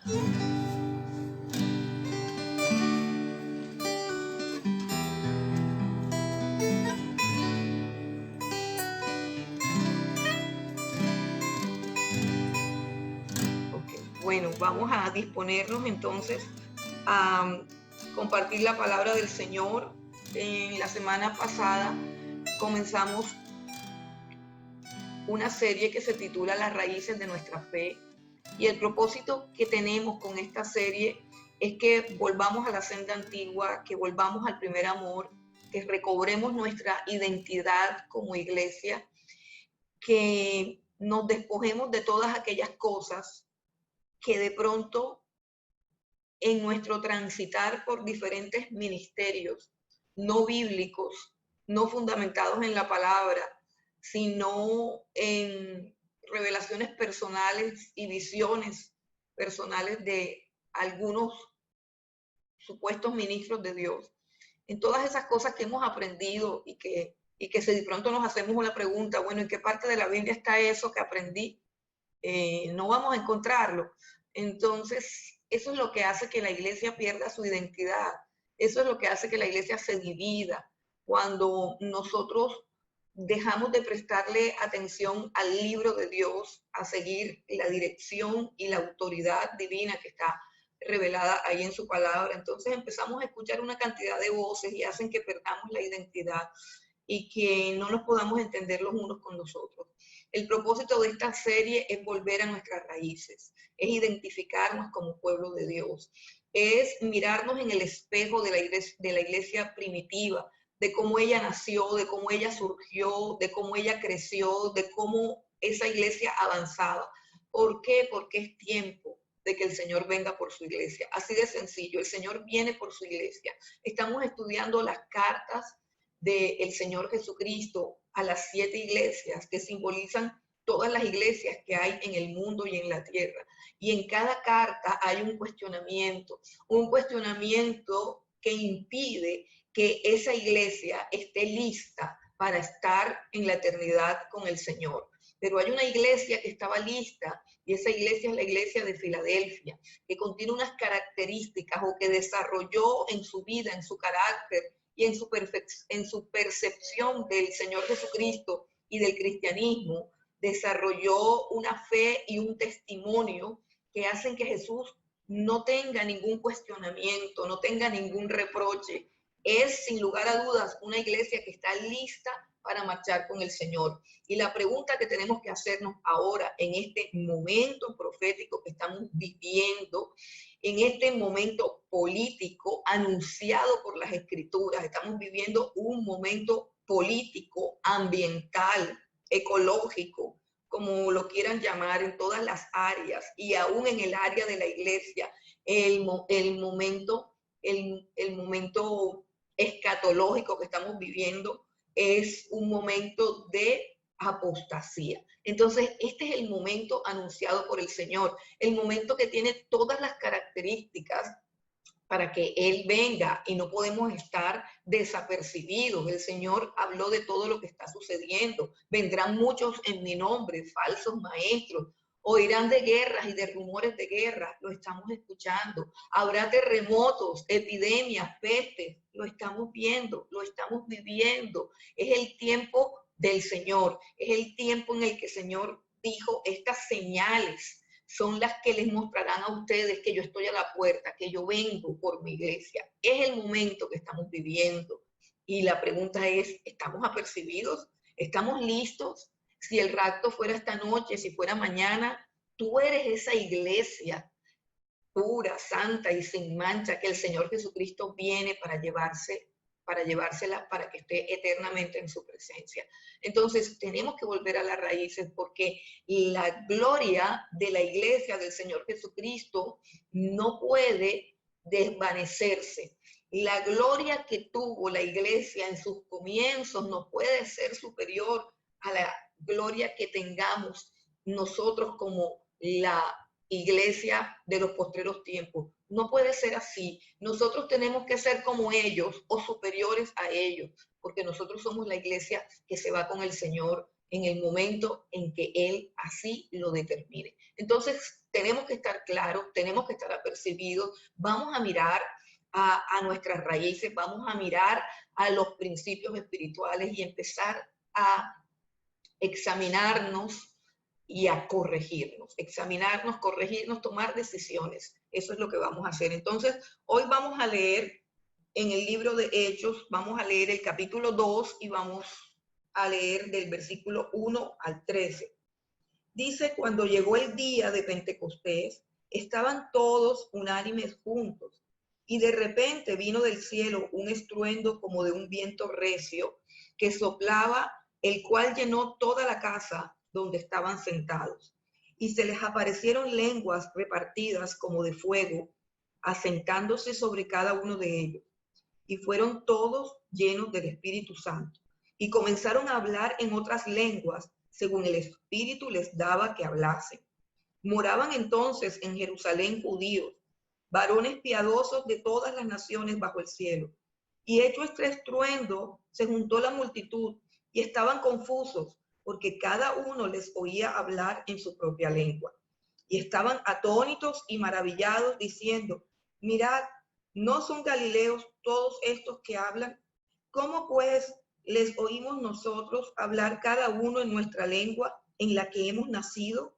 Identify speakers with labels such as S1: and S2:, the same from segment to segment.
S1: Ok, bueno, vamos a disponernos entonces a compartir la palabra del Señor. En la semana pasada comenzamos una serie que se titula Las raíces de nuestra fe. Y el propósito que tenemos con esta serie es que volvamos a la senda antigua, que volvamos al primer amor, que recobremos nuestra identidad como iglesia, que nos despojemos de todas aquellas cosas que de pronto en nuestro transitar por diferentes ministerios no bíblicos, no fundamentados en la palabra, sino en revelaciones personales y visiones personales de algunos supuestos ministros de Dios. En todas esas cosas que hemos aprendido y que si de pronto nos hacemos una pregunta, bueno, ¿en qué parte de la Biblia está eso que aprendí? No vamos a encontrarlo. Entonces, eso es lo que hace que la iglesia pierda su identidad. Eso es lo que hace que la iglesia se divida. Cuando nosotros dejamos de prestarle atención al libro de Dios, a seguir la dirección y la autoridad divina que está revelada ahí en su palabra, entonces empezamos a escuchar una cantidad de voces y hacen que perdamos la identidad y que no nos podamos entender los unos con los otros. El propósito de esta serie es volver a nuestras raíces, es identificarnos como pueblo de Dios, es mirarnos en el espejo de la iglesia primitiva, de cómo ella nació, de cómo ella surgió, de cómo ella creció, de cómo esa iglesia avanzaba. ¿Por qué? Porque es tiempo de que el Señor venga por su iglesia. Así de sencillo, el Señor viene por su iglesia. Estamos estudiando las cartas del Señor Jesucristo a las 7 iglesias que simbolizan todas las iglesias que hay en el mundo y en la tierra. Y en cada carta hay un cuestionamiento que impide que esa iglesia esté lista para estar en la eternidad con el Señor. Pero hay una iglesia que estaba lista y esa iglesia es la iglesia de Filadelfia, que contiene unas características o que desarrolló en su vida, en su carácter y en su percepción del Señor Jesucristo y del cristianismo, desarrolló una fe y un testimonio que hacen que Jesús no tenga ningún cuestionamiento, no tenga ningún reproche. Es, sin lugar a dudas, una iglesia que está lista para marchar con el Señor. Y la pregunta que tenemos que hacernos ahora, en este momento profético que estamos viviendo, en este momento político anunciado por las Escrituras, estamos viviendo un momento político, ambiental, ecológico, como lo quieran llamar, en todas las áreas y aún en el área de la iglesia, el momento escatológico que estamos viviendo es un momento de apostasía. Entonces, este es el momento anunciado por el Señor, el momento que tiene todas las características para que Él venga y no podemos estar desapercibidos. El Señor habló de todo lo que está sucediendo. Vendrán muchos en mi nombre, falsos maestros. Oirán de guerras y de rumores de guerra, lo estamos escuchando. Habrá terremotos, epidemias, pestes, lo estamos viendo, lo estamos viviendo. Es el tiempo del Señor, es el tiempo en el que el Señor dijo estas señales son las que les mostrarán a ustedes que yo estoy a la puerta, que yo vengo por mi iglesia. Es el momento que estamos viviendo. Y la pregunta es, ¿estamos apercibidos? ¿Estamos listos? Si el rapto fuera esta noche, si fuera mañana, tú eres esa iglesia pura, santa y sin mancha que el Señor Jesucristo viene para llevársela para que esté eternamente en su presencia. Entonces, tenemos que volver a las raíces porque la gloria de la iglesia del Señor Jesucristo no puede desvanecerse. La gloria que tuvo la iglesia en sus comienzos no puede ser superior a la gloria que tengamos nosotros como la iglesia de los postreros tiempos. No puede ser así. Nosotros tenemos que ser como ellos o superiores a ellos, porque nosotros somos la iglesia que se va con el Señor en el momento en que Él así lo determine. Entonces, tenemos que estar claros, tenemos que estar apercibidos, vamos a mirar a nuestras raíces, vamos a mirar a los principios espirituales y empezar a examinarnos y a corregirnos, examinarnos, corregirnos, tomar decisiones. Eso es lo que vamos a hacer. Entonces, hoy vamos a leer en el libro de Hechos, vamos a leer el capítulo 2 y vamos a leer del versículo 1 al 13. Dice, cuando llegó el día de Pentecostés, estaban todos unánimes juntos, y de repente vino del cielo un estruendo como de un viento recio que soplaba, el cual llenó toda la casa donde estaban sentados. Y se les aparecieron lenguas repartidas como de fuego, asentándose sobre cada uno de ellos. Y fueron todos llenos del Espíritu Santo. Y comenzaron a hablar en otras lenguas, según el Espíritu les daba que hablasen. Moraban entonces en Jerusalén judíos, varones piadosos de todas las naciones bajo el cielo. Y hecho este estruendo, se juntó la multitud y estaban confusos, porque cada uno les oía hablar en su propia lengua. Y estaban atónitos y maravillados, diciendo, mirad, ¿no son galileos todos estos que hablan? ¿Cómo pues les oímos nosotros hablar cada uno en nuestra lengua en la que hemos nacido?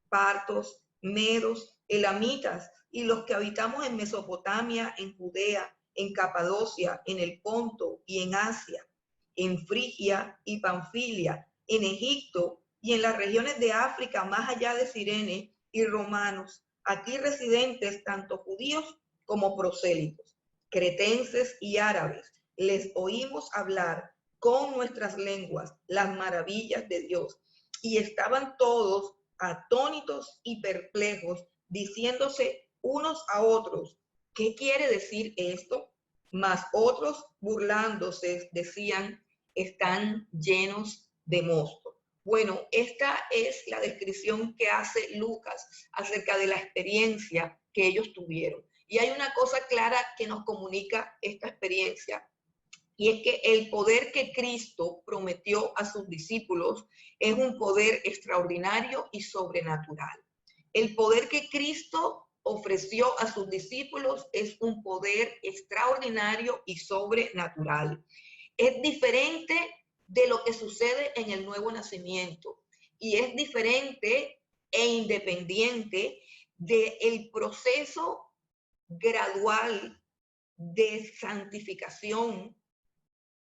S1: Partos, medos, elamitas y los que habitamos en Mesopotamia, en Judea, en Capadocia, en el Ponto y en Asia, en Frigia y Panfilia, en Egipto y en las regiones de África más allá de Cirene, y romanos, aquí residentes tanto judíos como prosélitos, cretenses y árabes, les oímos hablar con nuestras lenguas las maravillas de Dios. Y estaban todos atónitos y perplejos, diciéndose unos a otros, ¿qué quiere decir esto? Mas otros, burlándose, decían, están llenos de mosto. Bueno, esta es la descripción que hace Lucas acerca de la experiencia que ellos tuvieron. Y hay una cosa clara que nos comunica esta experiencia, y es que el poder que Cristo prometió a sus discípulos es un poder extraordinario y sobrenatural. El poder que Cristo ofreció a sus discípulos es un poder extraordinario y sobrenatural. Es diferente de lo que sucede en el nuevo nacimiento y es diferente e independiente del proceso gradual de santificación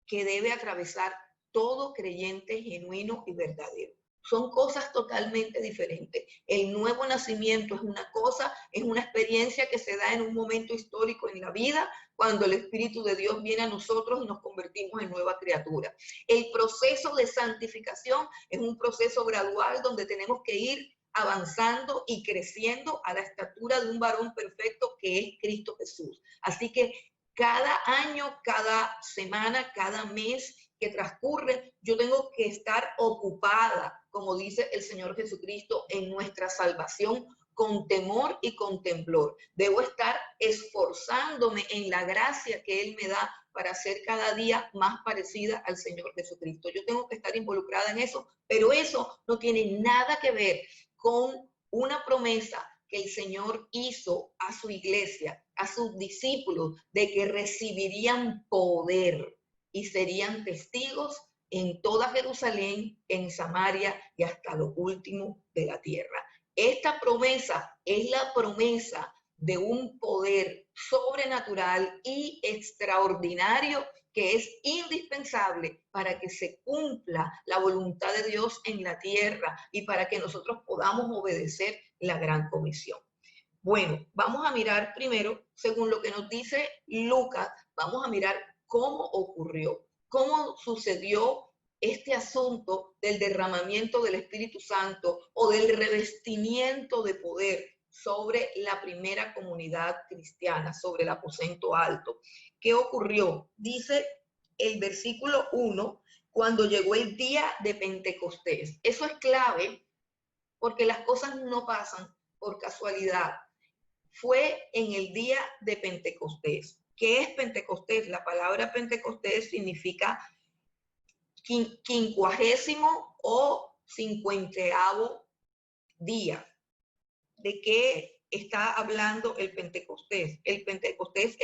S1: que debe atravesar todo creyente genuino y verdadero. Son cosas totalmente diferentes. El nuevo nacimiento es una cosa, es una experiencia que se da en un momento histórico en la vida, cuando el Espíritu de Dios viene a nosotros y nos convertimos en nueva criatura. El proceso de santificación es un proceso gradual donde tenemos que ir avanzando y creciendo a la estatura de un varón perfecto que es Cristo Jesús. Así que cada año, cada semana, cada mes que transcurre, yo tengo que estar ocupada, como dice el Señor Jesucristo, en nuestra salvación con temor y con temblor. Debo estar esforzándome en la gracia que Él me da para ser cada día más parecida al Señor Jesucristo. Yo tengo que estar involucrada en eso, pero eso no tiene nada que ver con una promesa que el Señor hizo a su iglesia, a sus discípulos, de que recibirían poder y serían testigos en toda Jerusalén, en Samaria y hasta lo último de la tierra. Esta promesa es la promesa de un poder sobrenatural y extraordinario que es indispensable para que se cumpla la voluntad de Dios en la tierra y para que nosotros podamos obedecer la gran comisión. Bueno, vamos a mirar primero, según lo que nos dice Lucas, vamos a mirar cómo ocurrió, cómo sucedió este asunto del derramamiento del Espíritu Santo o del revestimiento de poder sobre la primera comunidad cristiana, sobre el aposento alto. ¿Qué ocurrió? Dice el versículo 1, cuando llegó el día de Pentecostés. Eso es clave porque las cosas no pasan por casualidad. Fue en el día de Pentecostés. ¿Qué es Pentecostés? La palabra Pentecostés significa quincuagésimo o 50º día. ¿De qué está hablando el Pentecostés? El Pentecostés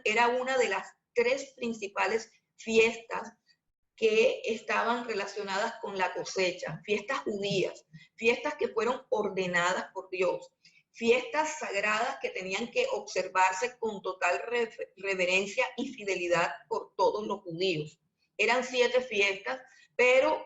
S1: era una de las 3 principales fiestas que estaban relacionadas con la cosecha, fiestas judías, fiestas que fueron ordenadas por Dios, fiestas sagradas que tenían que observarse con total reverencia y fidelidad por todos los judíos. Eran 7 fiestas, pero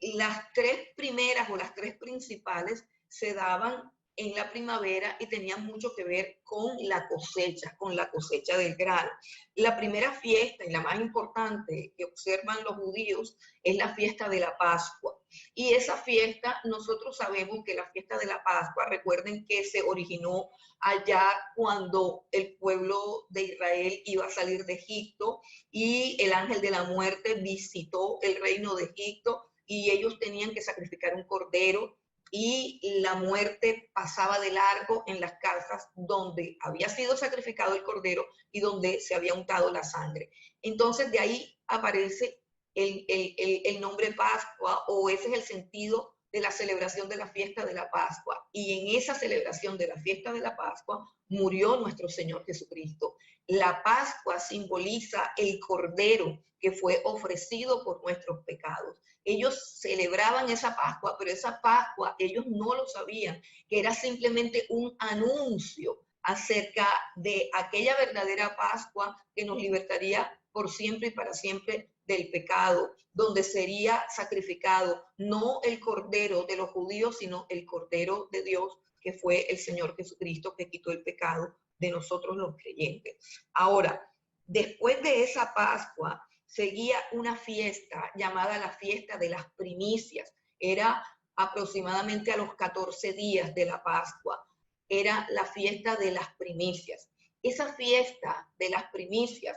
S1: las 3 primeras o las 3 principales se daban en la primavera y tenían mucho que ver con la cosecha del grano. La primera fiesta y la más importante que observan los judíos es la fiesta de la Pascua. Y esa fiesta, nosotros sabemos que la fiesta de la Pascua, recuerden que se originó allá cuando el pueblo de Israel iba a salir de Egipto y el ángel de la muerte visitó el reino de Egipto y ellos tenían que sacrificar un cordero y la muerte pasaba de largo en las casas donde había sido sacrificado el cordero y donde se había untado la sangre. Entonces de ahí aparece el nombre Pascua, o ese es el sentido de la celebración de la fiesta de la Pascua. Y en esa celebración de la fiesta de la Pascua murió nuestro Señor Jesucristo. La Pascua simboliza el cordero que fue ofrecido por nuestros pecados. Ellos celebraban esa Pascua, pero esa Pascua ellos no lo sabían, que era simplemente un anuncio acerca de aquella verdadera Pascua que nos libertaría por siempre y para siempre del pecado, donde sería sacrificado no el cordero de los judíos, sino el cordero de Dios, que fue el Señor Jesucristo, que quitó el pecado de nosotros los creyentes. Ahora, después de esa Pascua, seguía una fiesta llamada la fiesta de las primicias. Era aproximadamente a los 14 días de la Pascua. Era la fiesta de las primicias. Esa fiesta de las primicias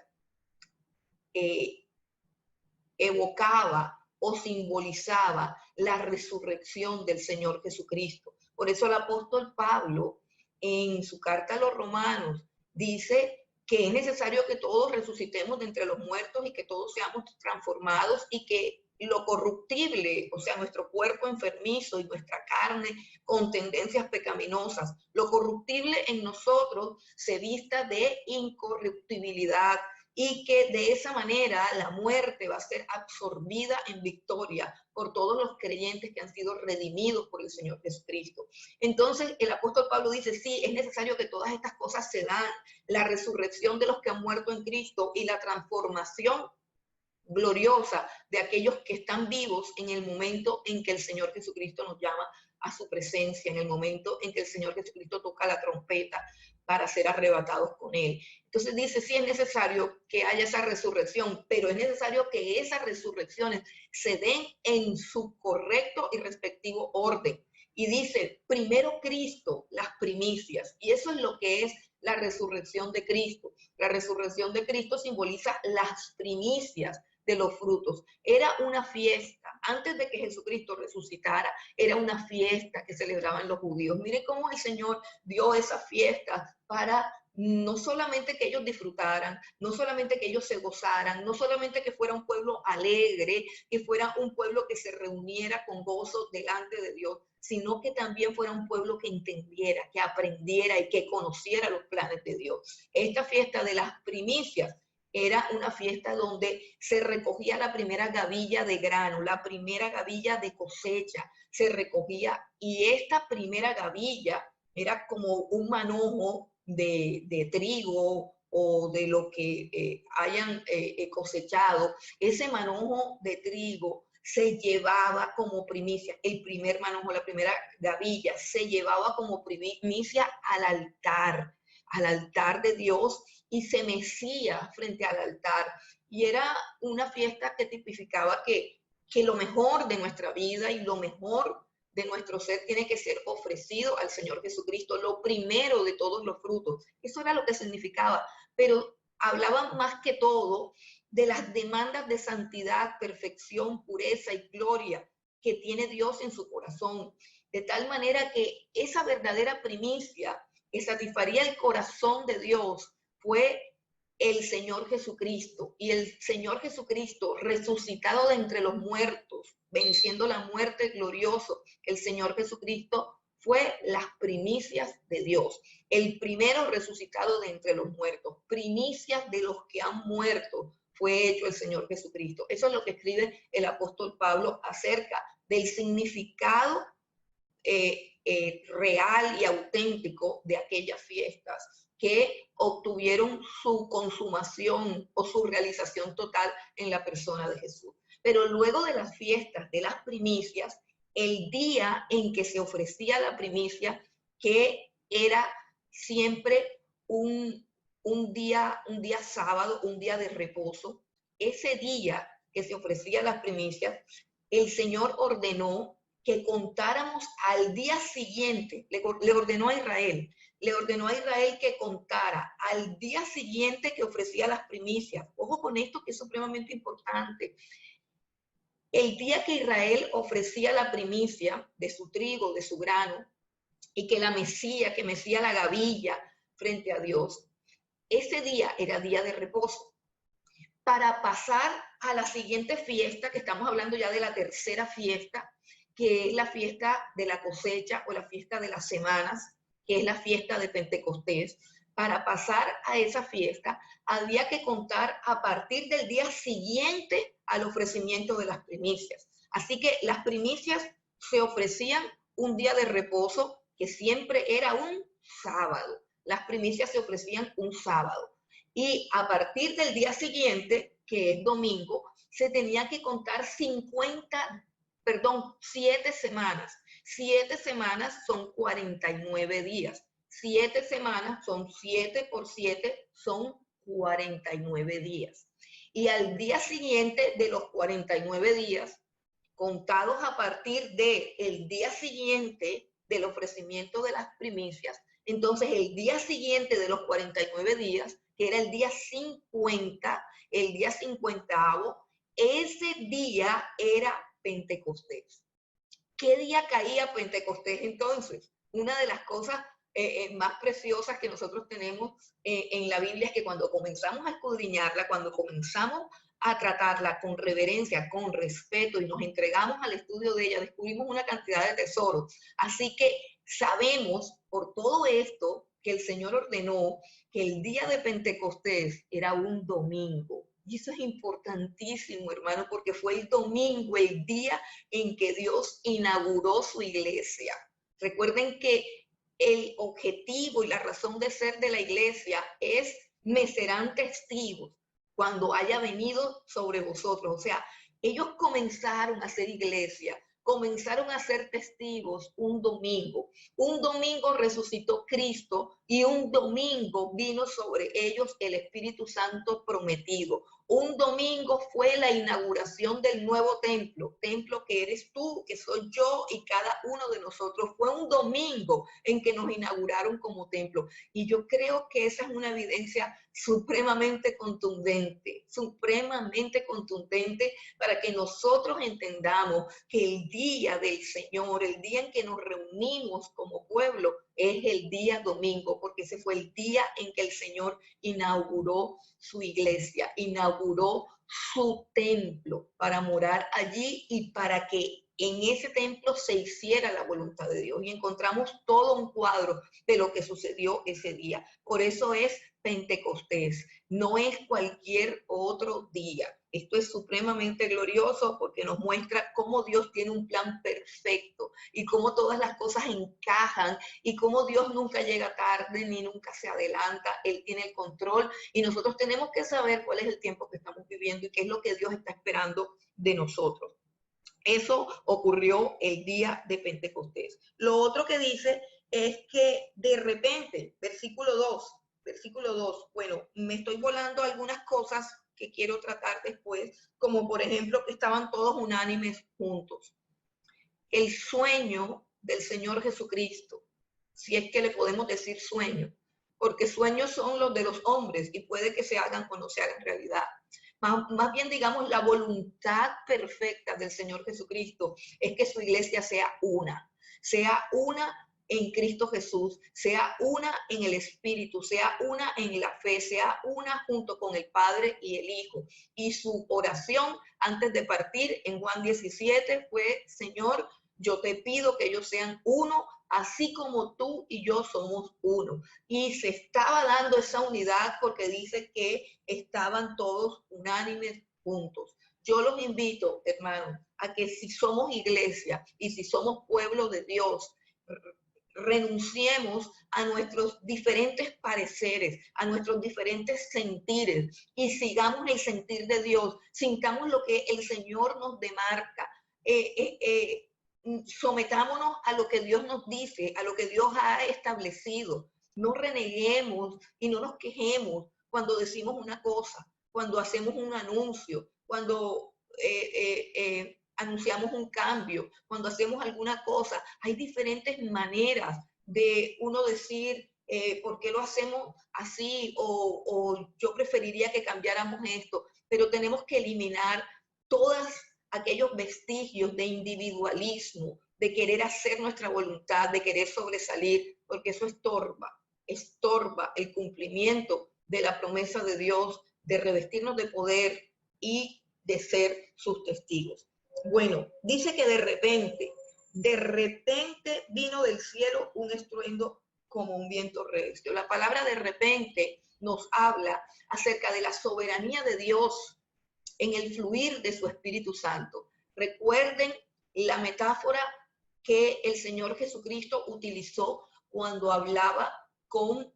S1: evocaba o simbolizaba la resurrección del Señor Jesucristo. Por eso el apóstol Pablo, en su carta a los Romanos, dice que es necesario que todos resucitemos de entre los muertos y que todos seamos transformados y que lo corruptible, o sea, nuestro cuerpo enfermizo y nuestra carne con tendencias pecaminosas, lo corruptible en nosotros se vista de incorruptibilidad, y que de esa manera la muerte va a ser absorbida en victoria por todos los creyentes que han sido redimidos por el Señor Jesucristo. Entonces el apóstol Pablo dice, sí, es necesario que todas estas cosas se dan, la resurrección de los que han muerto en Cristo y la transformación gloriosa de aquellos que están vivos en el momento en que el Señor Jesucristo nos llama a su presencia, en el momento en que el Señor Jesucristo toca la trompeta para ser arrebatados con Él. Entonces dice, sí es necesario que haya esa resurrección, pero es necesario que esas resurrecciones se den en su correcto y respectivo orden. Y dice, primero Cristo, las primicias. Y eso es lo que es la resurrección de Cristo. La resurrección de Cristo simboliza las primicias de los frutos. Era una fiesta. Antes de que Jesucristo resucitara, era una fiesta que celebraban los judíos. Mire cómo el Señor dio esa fiesta para no solamente que ellos disfrutaran, no solamente que ellos se gozaran, no solamente que fuera un pueblo alegre, que fuera un pueblo que se reuniera con gozo delante de Dios, sino que también fuera un pueblo que entendiera, que aprendiera y que conociera los planes de Dios. Esta fiesta de las primicias era una fiesta donde se recogía la primera gavilla de grano, la primera gavilla de cosecha, se recogía, y esta primera gavilla era como un manojo de trigo o de lo que hayan cosechado. Ese manojo de trigo se llevaba como primicia, el primer manojo, la primera gavilla, se llevaba como primicia al altar de Dios, y se mecía frente al altar. Y era una fiesta que tipificaba que lo mejor de nuestra vida y lo mejor de nuestro ser tiene que ser ofrecido al Señor Jesucristo, lo primero de todos los frutos. Eso era lo que significaba, pero hablaban más que todo de las demandas de santidad, perfección, pureza y gloria que tiene Dios en su corazón, de tal manera que esa verdadera primicia que satisfaría el corazón de Dios fue el Señor Jesucristo. Y el Señor Jesucristo, resucitado de entre los muertos, venciendo la muerte, glorioso, el Señor Jesucristo fue las primicias de Dios. El primero resucitado de entre los muertos, primicias de los que han muerto, fue hecho el Señor Jesucristo. Eso es lo que escribe el apóstol Pablo acerca del significado real y auténtico de aquellas fiestas que obtuvieron su consumación o su realización total en la persona de Jesús. Pero luego de las fiestas, de las primicias, el día en que se ofrecía la primicia, que era siempre un día sábado, un día de reposo, ese día que se ofrecía las primicias, el Señor ordenó que contáramos al día siguiente, le ordenó a Israel que contara al día siguiente que ofrecía las primicias. Ojo con esto, que es supremamente importante. El día que Israel ofrecía la primicia de su trigo, de su grano, y que mecía la gavilla frente a Dios, ese día era día de reposo. Para pasar a la siguiente fiesta, que estamos hablando ya de la tercera fiesta, que es la fiesta de la cosecha o la fiesta de las semanas, que es la fiesta de Pentecostés. Para pasar a esa fiesta había que contar a partir del día siguiente al ofrecimiento de las primicias. Así que las primicias se ofrecían un día de reposo, que siempre era un sábado. Las primicias se ofrecían un sábado. Y a partir del día siguiente, que es domingo, se tenía que contar 7 semanas. 7 semanas son 49 días. 7 semanas son 7 por 7, son 49 días. Y al día siguiente de los 49 días, contados a partir del día siguiente del ofrecimiento de las primicias, entonces el día siguiente de los 49 días, que era el día 50, el día 50avo, ese día era Pentecostés. ¿Qué día caía Pentecostés entonces? Una de las cosas más preciosas que nosotros tenemos en la Biblia es que cuando comenzamos a escudriñarla, cuando comenzamos a tratarla con reverencia, con respeto y nos entregamos al estudio de ella, descubrimos una cantidad de tesoros. Así que sabemos por todo esto que el Señor ordenó que el día de Pentecostés era un domingo. Y eso es importantísimo, hermano, porque fue el domingo, el día en que Dios inauguró su iglesia. Recuerden que el objetivo y la razón de ser de la iglesia es: me serán testigos cuando haya venido sobre vosotros. O sea, ellos comenzaron a ser iglesia, comenzaron a ser testigos un domingo. Un domingo resucitó Cristo y un domingo vino sobre ellos el Espíritu Santo prometido. Un domingo fue la inauguración del nuevo templo que eres tú, que soy yo y cada uno de nosotros. Fue un domingo en que nos inauguraron como templo. Y yo creo que esa es una evidencia supremamente contundente para que nosotros entendamos que el día del Señor, el día en que nos reunimos como pueblo, es el día domingo, porque ese fue el día en que el Señor inauguró su iglesia, inauguró su templo para morar allí y para que en ese templo se hiciera la voluntad de Dios. Y encontramos todo un cuadro de lo que sucedió ese día. Por eso es Pentecostés, no es cualquier otro día. Esto es supremamente glorioso porque nos muestra cómo Dios tiene un plan perfecto y cómo todas las cosas encajan y cómo Dios nunca llega tarde ni nunca se adelanta. Él tiene el control y nosotros tenemos que saber cuál es el tiempo que estamos viviendo y qué es lo que Dios está esperando de nosotros. Eso ocurrió el día de Pentecostés. Lo otro que dice es que de repente, versículo 2, bueno, me estoy volando algunas cosas que quiero tratar después, como por ejemplo que estaban todos unánimes juntos. El sueño del Señor Jesucristo, si es que le podemos decir sueño, porque sueños son los de los hombres y puede que se hagan o no se hagan realidad. Más bien, digamos, la voluntad perfecta del Señor Jesucristo es que su iglesia sea una en Cristo Jesús, sea una en el Espíritu, sea una en la fe, sea una junto con el Padre y el Hijo. Y su oración antes de partir en Juan 17 fue: Señor, yo te pido que ellos sean uno, así como tú y yo somos uno. Y se estaba dando esa unidad porque dice que estaban todos unánimes juntos. Yo los invito, hermanos, a que si somos iglesia y si somos pueblo de Dios, renunciemos a nuestros diferentes pareceres, a nuestros diferentes sentires y sigamos el sentir de Dios, sintamos lo que el Señor nos demarca, sometámonos a lo que Dios nos dice, a lo que Dios ha establecido. No reneguemos y no nos quejemos cuando decimos una cosa, cuando hacemos un anuncio, cuando anunciamos un cambio, cuando hacemos alguna cosa. Hay diferentes maneras de uno decir por qué lo hacemos así o yo preferiría que cambiáramos esto, pero tenemos que eliminar todos aquellos vestigios de individualismo, de querer hacer nuestra voluntad, de querer sobresalir, porque eso estorba el cumplimiento de la promesa de Dios, de revestirnos de poder y de ser sus testigos. Bueno, dice que de repente vino del cielo un estruendo como un viento recio. La palabra de repente nos habla acerca de la soberanía de Dios en el fluir de su Espíritu Santo. Recuerden la metáfora que el Señor Jesucristo utilizó cuando hablaba con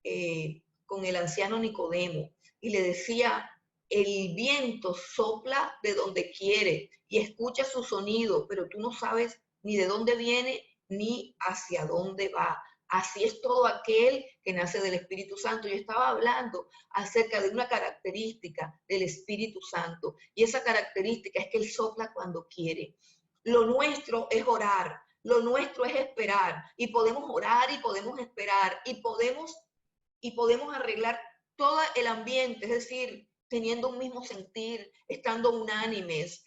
S1: el anciano Nicodemo y le decía: el viento sopla de donde quiere y escucha su sonido, pero tú no sabes ni de dónde viene ni hacia dónde va. Así es todo aquel que nace del Espíritu Santo. Yo estaba hablando acerca de una característica del Espíritu Santo y esa característica es que Él sopla cuando quiere. Lo nuestro es orar, lo nuestro es esperar y podemos orar y podemos esperar y podemos arreglar todo el ambiente, es decir, teniendo un mismo sentir, estando unánimes,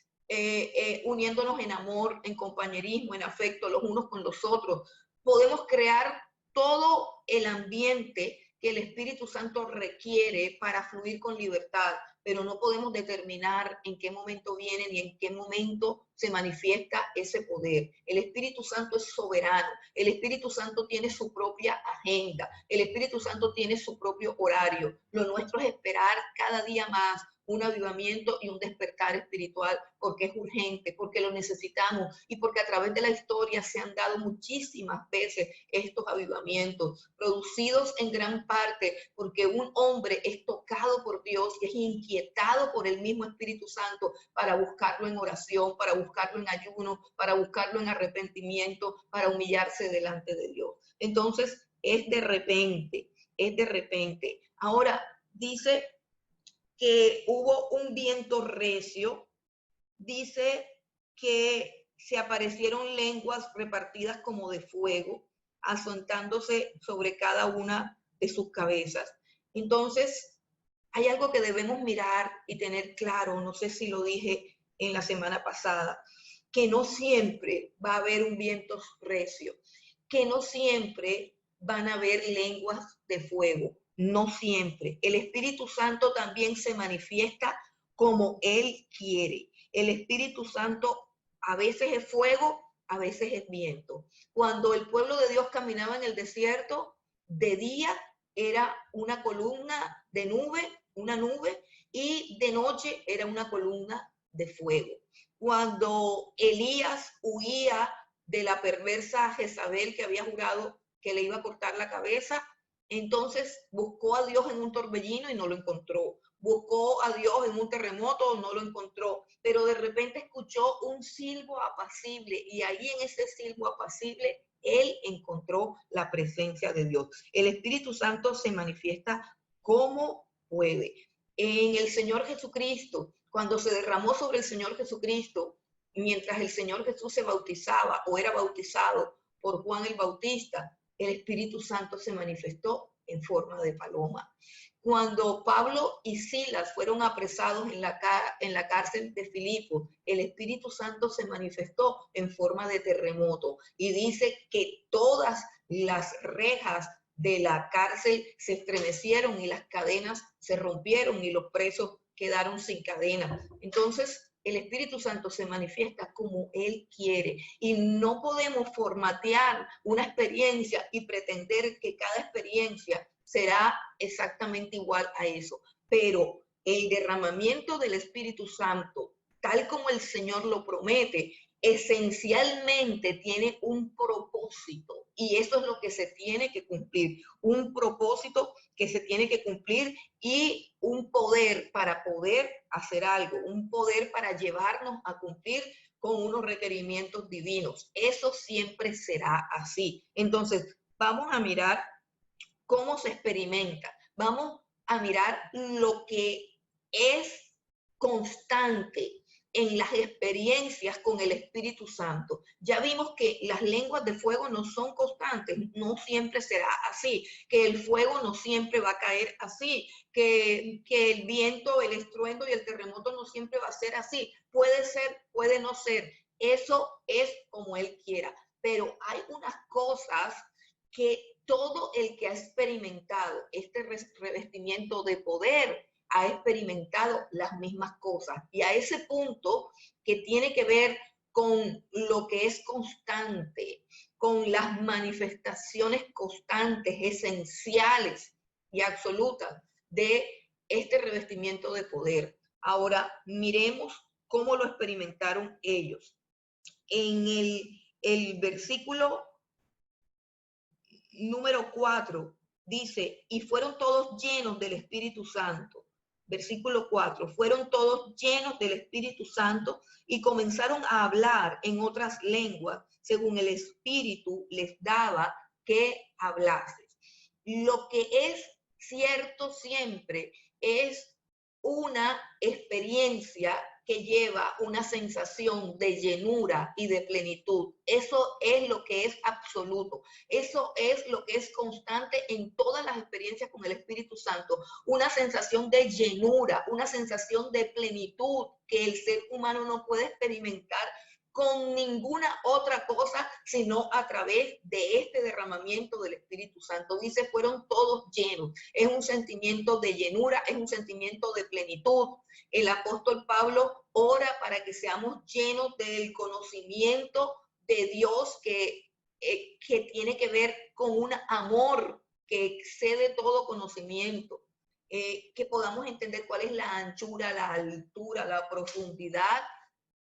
S1: uniéndonos en amor, en compañerismo, en afecto los unos con los otros. Podemos crear todo el ambiente que el Espíritu Santo requiere para fluir con libertad, pero no podemos determinar en qué momento viene ni en qué momento se manifiesta ese poder. El Espíritu Santo es soberano, el Espíritu Santo tiene su propia agenda, el Espíritu Santo tiene su propio horario. Lo nuestro es esperar cada día más un avivamiento y un despertar espiritual, porque es urgente, porque lo necesitamos y porque a través de la historia se han dado muchísimas veces estos avivamientos, producidos en gran parte porque un hombre es tocado por Dios y es inquietado por el mismo Espíritu Santo para buscarlo en oración, para buscarlo en ayuno, para buscarlo en arrepentimiento, para humillarse delante de Dios. Entonces, es de repente, es de repente. Ahora, dice que hubo un viento recio, dice que se aparecieron lenguas repartidas como de fuego, asentándose sobre cada una de sus cabezas. Entonces, hay algo que debemos mirar y tener claro, no sé si lo dije en la semana pasada, que no siempre va a haber un viento recio, que no siempre van a haber lenguas de fuego. No siempre. El Espíritu Santo también se manifiesta como Él quiere. El Espíritu Santo a veces es fuego, a veces es viento. Cuando el pueblo de Dios caminaba en el desierto, de día era una columna de nube, una nube, y de noche era una columna de fuego. Cuando Elías huía de la perversa Jezabel que había jurado que le iba a cortar la cabeza, entonces buscó a Dios en un torbellino y no lo encontró. Buscó a Dios en un terremoto, no lo encontró. Pero de repente escuchó un silbo apacible y ahí en ese silbo apacible él encontró la presencia de Dios. El Espíritu Santo se manifiesta como puede. En el Señor Jesucristo, cuando se derramó sobre el Señor Jesucristo, mientras el Señor Jesús se bautizaba o era bautizado por Juan el Bautista, el Espíritu Santo se manifestó en forma de paloma. Cuando Pablo y Silas fueron apresados en la cárcel de Filipos, el Espíritu Santo se manifestó en forma de terremoto y dice que todas las rejas de la cárcel se estremecieron y las cadenas se rompieron y los presos quedaron sin cadenas. Entonces, el Espíritu Santo se manifiesta como Él quiere y no podemos formatear una experiencia y pretender que cada experiencia será exactamente igual a eso. Pero el derramamiento del Espíritu Santo, tal como el Señor lo promete, esencialmente tiene un propósito y eso es lo que se tiene que cumplir, un propósito que se tiene que cumplir y un poder para poder hacer algo, un poder para llevarnos a cumplir con unos requerimientos divinos. Eso siempre será así. Entonces, vamos a mirar cómo se experimenta. Vamos a mirar lo que es constante en las experiencias con el Espíritu Santo. Ya vimos que las lenguas de fuego no son constantes, no siempre será así, que el fuego no siempre va a caer así, que el viento, el estruendo y el terremoto no siempre va a ser así. Puede ser, puede no ser. Eso es como Él quiera. Pero hay unas cosas que todo el que ha experimentado este revestimiento de poder ha experimentado las mismas cosas. Y a ese punto que tiene que ver con lo que es constante, con las manifestaciones constantes, esenciales y absolutas de este revestimiento de poder. Ahora, miremos cómo lo experimentaron ellos. En el versículo número 4 dice, y fueron todos llenos del Espíritu Santo. Versículo 4, fueron todos llenos del Espíritu Santo y comenzaron a hablar en otras lenguas según el Espíritu les daba que hablasen. Lo que es cierto siempre es una experiencia que lleva una sensación de llenura y de plenitud. Eso es lo que es absoluto. Eso es lo que es constante en todas las experiencias con el Espíritu Santo. Una sensación de llenura, una sensación de plenitud que el ser humano no puede experimentar con ninguna otra cosa, sino a través de este derramamiento del Espíritu Santo. Dice, fueron todos llenos. Es un sentimiento de llenura, es un sentimiento de plenitud. El apóstol Pablo ora para que seamos llenos del conocimiento de Dios que tiene que ver con un amor que excede todo conocimiento. Que podamos entender cuál es la anchura, la altura, la profundidad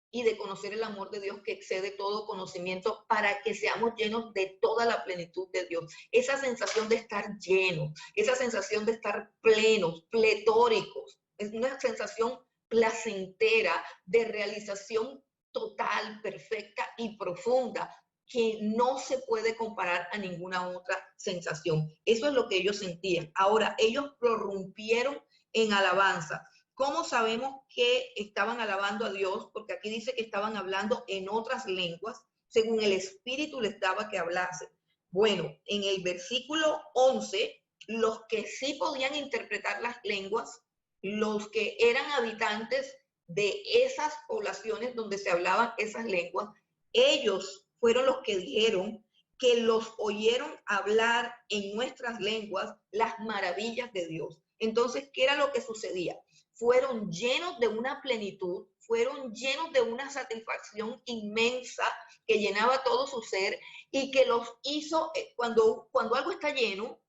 S1: y de conocer el amor de Dios que excede todo conocimiento para que seamos llenos de toda la plenitud de Dios. Esa sensación de estar llenos, esa sensación de estar plenos, pletóricos, es una sensación placentera de realización total, perfecta y profunda que no se puede comparar a ninguna otra sensación. Eso es lo que ellos sentían. Ahora, ellos prorrumpieron en alabanza. ¿Cómo sabemos que estaban alabando a Dios? Porque aquí dice que estaban hablando en otras lenguas, según el Espíritu les daba que hablase. Bueno, en el versículo 11, los que sí podían interpretar las lenguas, los que eran habitantes de esas poblaciones donde se hablaban esas lenguas, ellos fueron los que dijeron que los oyeron hablar en nuestras lenguas las maravillas de Dios. Entonces, ¿qué era lo que sucedía? Fueron llenos de una plenitud, fueron llenos de una satisfacción inmensa que llenaba todo su ser y que los hizo, cuando algo está lleno,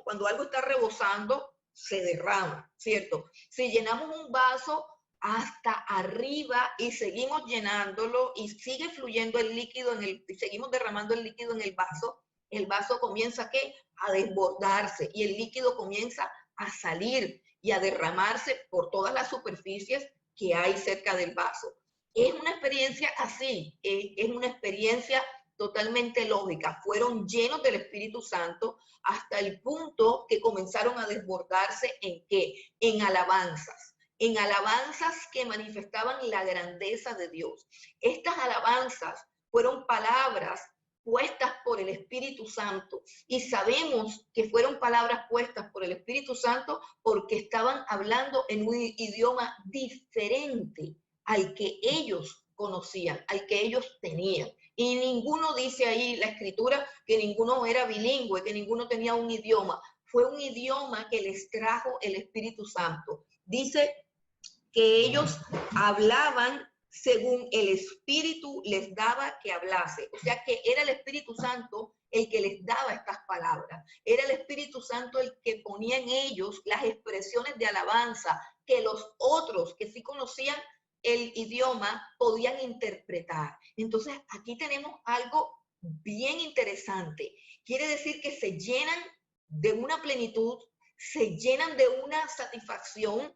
S1: cuando algo está rebosando, se derrama, ¿cierto? Si llenamos un vaso hasta arriba y seguimos llenándolo y sigue fluyendo el líquido y seguimos derramando el líquido en el vaso comienza ¿qué? A desbordarse y el líquido comienza a salir y a derramarse por todas las superficies que hay cerca del vaso. Es una experiencia así, es una experiencia totalmente lógica. Fueron llenos del Espíritu Santo hasta el punto que comenzaron a desbordarse ¿en qué? En alabanzas que manifestaban la grandeza de Dios. Estas alabanzas fueron palabras puestas por el Espíritu Santo. Y sabemos que fueron palabras puestas por el Espíritu Santo porque estaban hablando en un idioma diferente al que ellos conocían, al que ellos tenían. Y ninguno dice ahí la escritura que ninguno era bilingüe, que ninguno tenía un idioma. Fue un idioma que les trajo el Espíritu Santo. Dice que ellos hablaban según el Espíritu les daba que hablase. O sea que era el Espíritu Santo el que les daba estas palabras. Era el Espíritu Santo el que ponía en ellos las expresiones de alabanza que los otros que sí conocían el idioma podían interpretar. Entonces aquí tenemos algo bien interesante. Quiere decir que se llenan de una plenitud, se llenan de una satisfacción,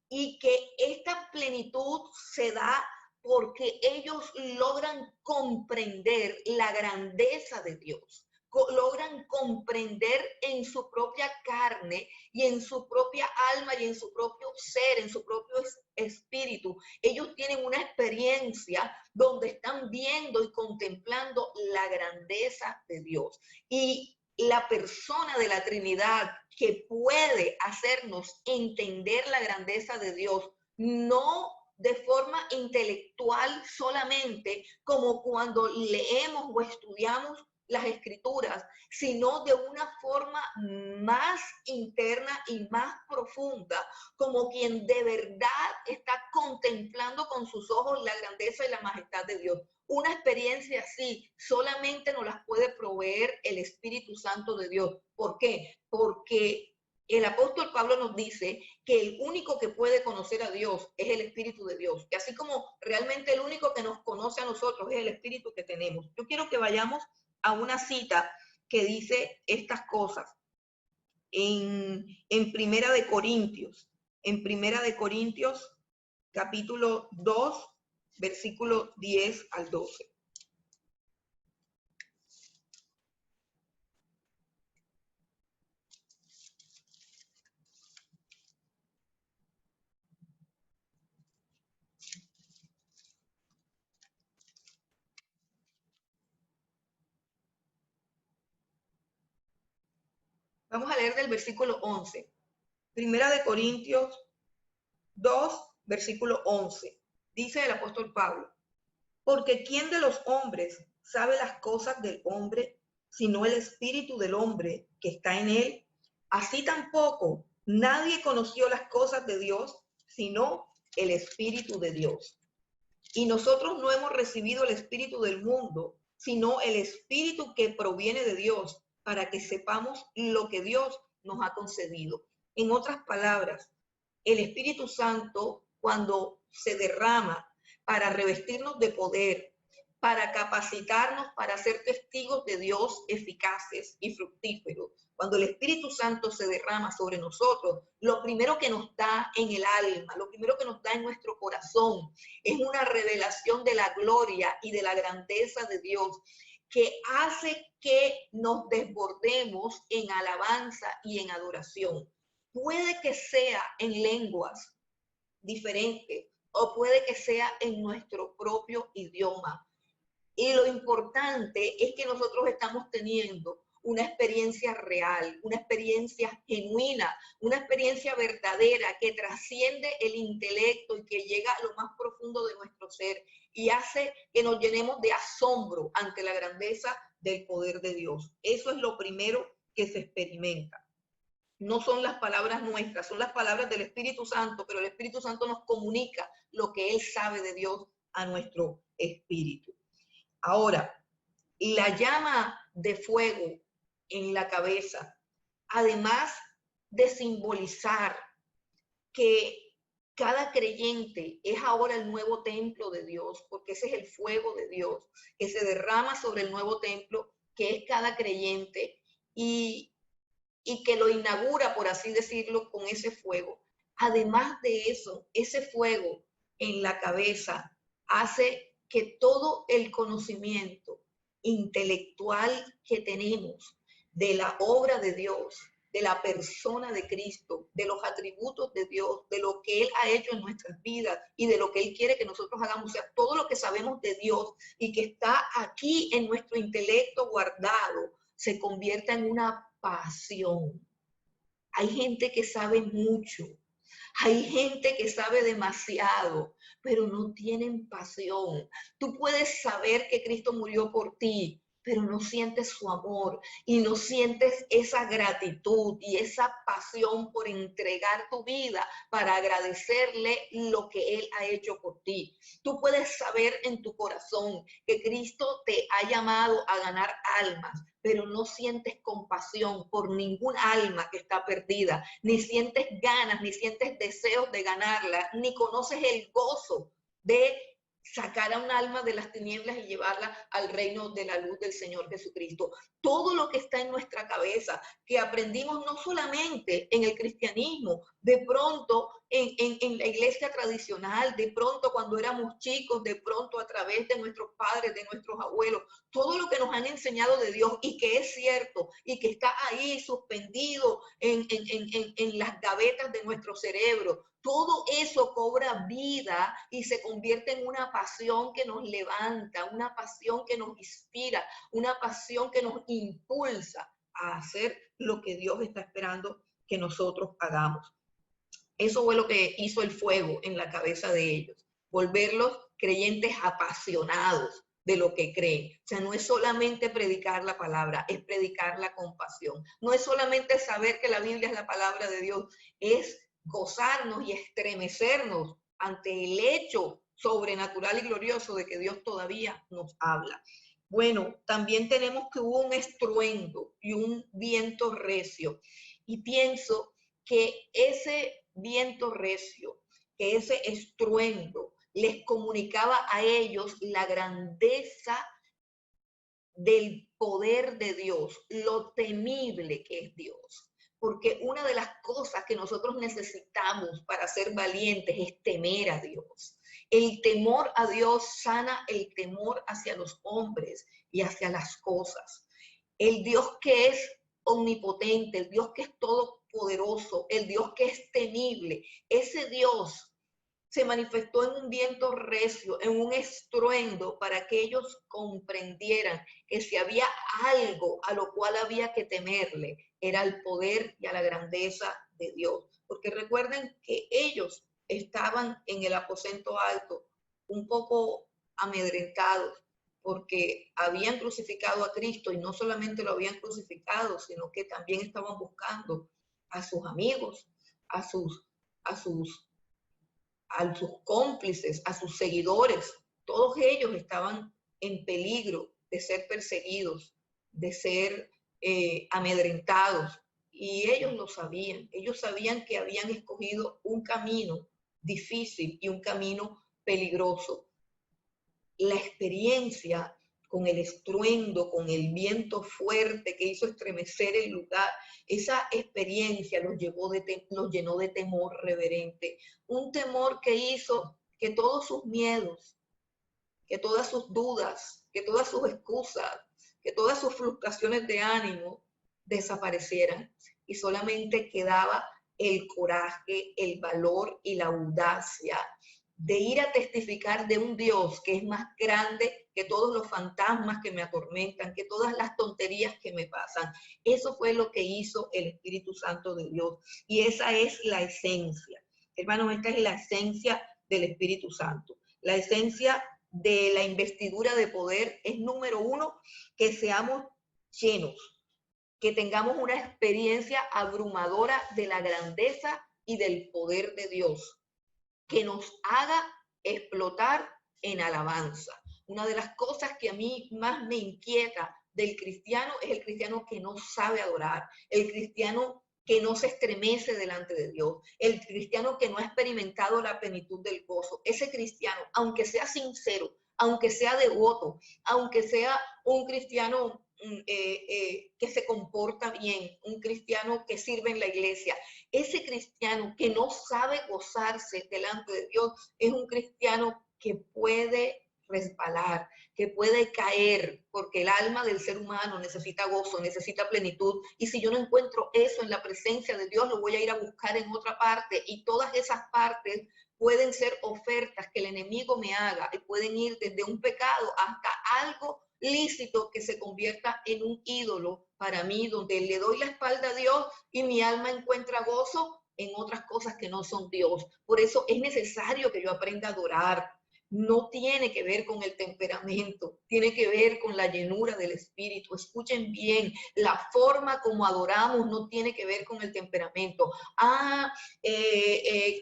S1: y que esta plenitud se da porque ellos logran comprender la grandeza de Dios, logran comprender en su propia carne y en su propia alma y en su propio ser, en su propio espíritu. Ellos tienen una experiencia donde están viendo y contemplando la grandeza de Dios. Y la persona de la Trinidad que puede hacernos entender la grandeza de Dios, no de forma intelectual solamente, como cuando leemos o estudiamos las escrituras, sino de una forma más interna y más profunda, como quien de verdad está contemplando con sus ojos la grandeza y la majestad de Dios. Una experiencia así solamente nos las puede proveer el Espíritu Santo de Dios. ¿Por qué? Porque el apóstol Pablo nos dice que el único que puede conocer a Dios es el Espíritu de Dios. Que así como realmente el único que nos conoce a nosotros es el Espíritu que tenemos. Yo quiero que vayamos a una cita que dice estas cosas en Primera de Corintios. En Primera de Corintios, capítulo 2, versículo 10 al 12. Vamos a leer del versículo 11. Primera de Corintios 2, versículo 11. Dice el apóstol Pablo: porque ¿quién de los hombres sabe las cosas del hombre, sino el espíritu del hombre que está en él? Así tampoco nadie conoció las cosas de Dios, sino el Espíritu de Dios. Y nosotros no hemos recibido el espíritu del mundo, sino el espíritu que proviene de Dios, para que sepamos lo que Dios nos ha concedido. En otras palabras, el Espíritu Santo, cuando se derrama para revestirnos de poder, para capacitarnos para ser testigos de Dios eficaces y fructíferos, cuando el Espíritu Santo se derrama sobre nosotros, lo primero que nos da en el alma, lo primero que nos da en nuestro corazón, es una revelación de la gloria y de la grandeza de Dios, que hace que nos desbordemos en alabanza y en adoración. Puede que sea en lenguas diferentes o puede que sea en nuestro propio idioma. Y lo importante es que nosotros estamos teniendo una experiencia real, una experiencia genuina, una experiencia verdadera que trasciende el intelecto y que llega a lo más profundo de nuestro ser y hace que nos llenemos de asombro ante la grandeza del poder de Dios. Eso es lo primero que se experimenta. No son las palabras nuestras, son las palabras del Espíritu Santo, pero el Espíritu Santo nos comunica lo que Él sabe de Dios a nuestro espíritu. Ahora, la llama de fuego en la cabeza, además de simbolizar que cada creyente es ahora el nuevo templo de Dios, porque ese es el fuego de Dios que se derrama sobre el nuevo templo, que es cada creyente, y que lo inaugura, por así decirlo, con ese fuego. Además de eso, ese fuego en la cabeza hace que todo el conocimiento intelectual que tenemos de la obra de Dios de la persona de Cristo, de los atributos de Dios, de lo que Él ha hecho en nuestras vidas y de lo que Él quiere que nosotros hagamos. O sea, todo lo que sabemos de Dios y que está aquí en nuestro intelecto guardado, se convierta en una pasión. Hay gente que sabe mucho, hay gente que sabe demasiado, pero no tienen pasión. Tú puedes saber que Cristo murió por ti, pero no sientes su amor y no sientes esa gratitud y esa pasión por entregar tu vida para agradecerle lo que Él ha hecho por ti. Tú puedes saber en tu corazón que Cristo te ha llamado a ganar almas, pero no sientes compasión por ningún alma que está perdida, ni sientes ganas, ni sientes deseos de ganarla, ni conoces el gozo de sacar a un alma de las tinieblas y llevarla al reino de la luz del Señor Jesucristo. Todo lo que está en nuestra cabeza, que aprendimos no solamente en el cristianismo, de pronto en la iglesia tradicional, de pronto cuando éramos chicos, de pronto a través de nuestros padres, de nuestros abuelos, todo lo que nos han enseñado de Dios y que es cierto y que está ahí suspendido en las gavetas de nuestro cerebro, todo eso cobra vida y se convierte en una pasión que nos levanta, una pasión que nos inspira, una pasión que nos impulsa a hacer lo que Dios está esperando que nosotros hagamos. Eso fue lo que hizo el fuego en la cabeza de ellos, volverlos creyentes apasionados de lo que creen. O sea, no es solamente predicar la palabra, es predicarla con pasión. No es solamente saber que la Biblia es la palabra de Dios, es gozarnos y estremecernos ante el hecho sobrenatural y glorioso de que Dios todavía nos habla. Bueno, también tenemos que hubo un estruendo y un viento recio. Y pienso que ese viento recio, que ese estruendo les comunicaba a ellos la grandeza del poder de Dios, lo temible que es Dios. Porque una de las cosas que nosotros necesitamos para ser valientes es temer a Dios. El temor a Dios sana el temor hacia los hombres y hacia las cosas. El Dios que es omnipotente, el Dios que es todopoderoso, el Dios que es temible, ese Dios se manifestó en un viento recio, en un estruendo, para que ellos comprendieran que si había algo a lo cual había que temerle, era al poder y a la grandeza de Dios. Porque recuerden que ellos estaban en el aposento alto, un poco amedrentados, porque habían crucificado a Cristo y no solamente lo habían crucificado, sino que también estaban buscando a sus amigos, a sus cómplices, a sus seguidores. Todos ellos estaban en peligro de ser perseguidos, de ser amedrentados. Y ellos lo sabían. Ellos sabían que habían escogido un camino difícil y un camino peligroso. La experiencia con el estruendo, con el viento fuerte que hizo estremecer el lugar, esa experiencia los llenó de temor reverente, un temor que hizo que todos sus miedos, que todas sus dudas, que todas sus excusas, que todas sus frustraciones de ánimo desaparecieran y solamente quedaba el coraje, el valor y la audacia de ir a testificar de un Dios que es más grande que todos los fantasmas que me atormentan, que todas las tonterías que me pasan. Eso fue lo que hizo el Espíritu Santo de Dios. Y esa es la esencia. Hermanos, esta es la esencia del Espíritu Santo. La esencia de la investidura de poder es, número uno, que seamos llenos, que tengamos una experiencia abrumadora de la grandeza y del poder de Dios, que nos haga explotar en alabanza. Una de las cosas que a mí más me inquieta del cristiano es el cristiano que no sabe adorar, el cristiano que no se estremece delante de Dios, el cristiano que no ha experimentado la plenitud del gozo. Ese cristiano, aunque sea sincero, aunque sea devoto, aunque sea un cristiano que se comporta bien, un cristiano que sirve en la iglesia, ese cristiano que no sabe gozarse delante de Dios es un cristiano que puede resbalar, que puede caer, porque el alma del ser humano necesita gozo, necesita plenitud, y si yo no encuentro eso en la presencia de Dios, lo voy a ir a buscar en otra parte, y todas esas partes pueden ser ofertas que el enemigo me haga, y pueden ir desde un pecado hasta algo lícito que se convierta en un ídolo para mí, donde le doy la espalda a Dios y mi alma encuentra gozo en otras cosas que no son Dios. Por eso es necesario que yo aprenda a adorar. No tiene que ver con el temperamento, tiene que ver con la llenura del Espíritu. Escuchen bien, la forma como adoramos no tiene que ver con el temperamento.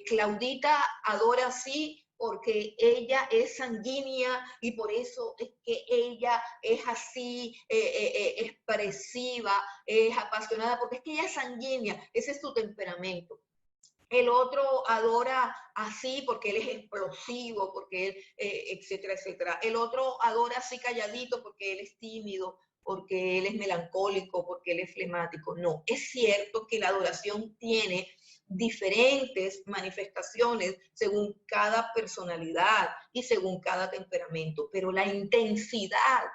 S1: Claudita adora así porque ella es sanguínea y por eso es que ella es así, expresiva, es apasionada, porque es que ella es sanguínea, ese es su temperamento. El otro adora así porque él es explosivo, porque él, etcétera, etcétera. El otro adora así calladito porque él es tímido, porque él es melancólico, porque él es flemático. No, es cierto que la adoración tiene diferentes manifestaciones según cada personalidad y según cada temperamento, pero la intensidad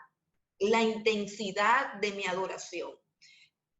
S1: de mi adoración,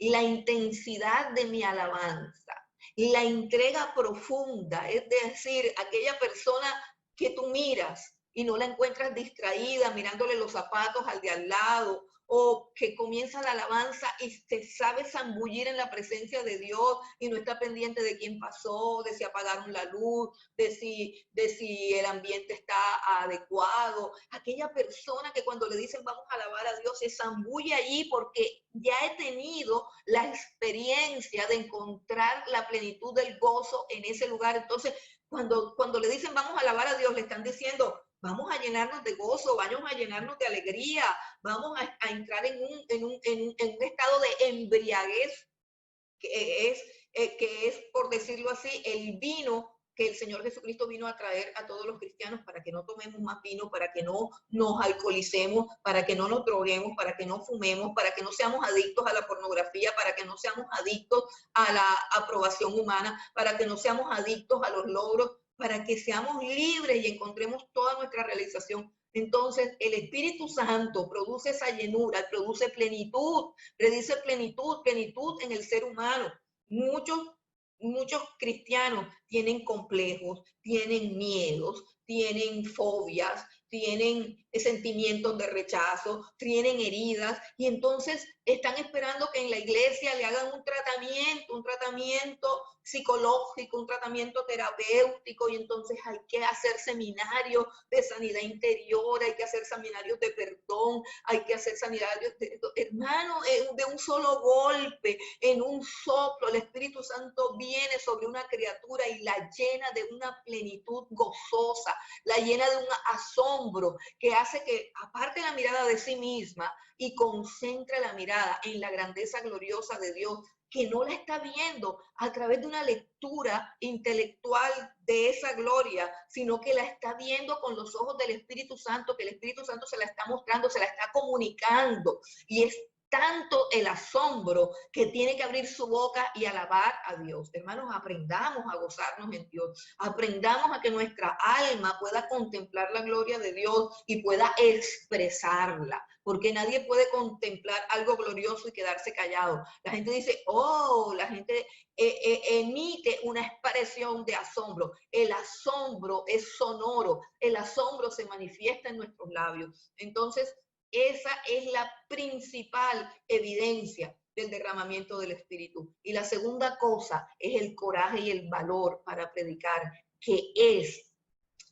S1: la intensidad de mi alabanza, la entrega profunda, es decir, aquella persona que tú miras y no la encuentras distraída mirándole los zapatos al de al lado, o que comienza la alabanza y se sabe zambullir en la presencia de Dios y no está pendiente de quién pasó, de si apagaron la luz, de si el ambiente está adecuado. Aquella persona que cuando le dicen vamos a alabar a Dios se zambulle allí porque ya he tenido la experiencia de encontrar la plenitud del gozo en ese lugar. Entonces, cuando le dicen vamos a alabar a Dios, le están diciendo vamos a llenarnos de gozo, vamos a llenarnos de alegría, vamos a entrar en un estado de embriaguez que es, por decirlo así, el vino que el Señor Jesucristo vino a traer a todos los cristianos para que no tomemos más vino, para que no nos alcoholicemos, para que no nos droguemos, para que no fumemos, para que no seamos adictos a la pornografía, para que no seamos adictos a la aprobación humana, para que no seamos adictos a los logros, para que seamos libres y encontremos toda nuestra realización. Entonces, el Espíritu Santo produce esa llenura, produce plenitud en el ser humano. Muchos cristianos tienen complejos, tienen miedos, tienen fobias, tienen sentimientos de rechazo, tienen heridas y entonces están esperando que en la iglesia le hagan un tratamiento psicológico, un tratamiento terapéutico y entonces hay que hacer seminarios de sanidad interior, hay que hacer seminarios de perdón, hay que hacer seminarios hermano, de un solo golpe, en un soplo, el Espíritu Santo viene sobre una criatura y la llena de una plenitud gozosa, la llena de un asombro que hace que aparte la mirada de sí misma y concentre la mirada en la grandeza gloriosa de Dios, que no la está viendo a través de una lectura intelectual de esa gloria, sino que la está viendo con los ojos del Espíritu Santo, que el Espíritu Santo se la está mostrando, se la está comunicando. Y es tanto el asombro que tiene que abrir su boca y alabar a Dios. Hermanos, aprendamos a gozarnos en Dios, aprendamos a que nuestra alma pueda contemplar la gloria de Dios y pueda expresarla, porque nadie puede contemplar algo glorioso y quedarse callado. La gente dice, oh, la gente emite una expresión de asombro. El asombro es sonoro, el asombro se manifiesta en nuestros labios. Entonces, esa es la principal evidencia del derramamiento del Espíritu. Y la segunda cosa es el coraje y el valor para predicar, que es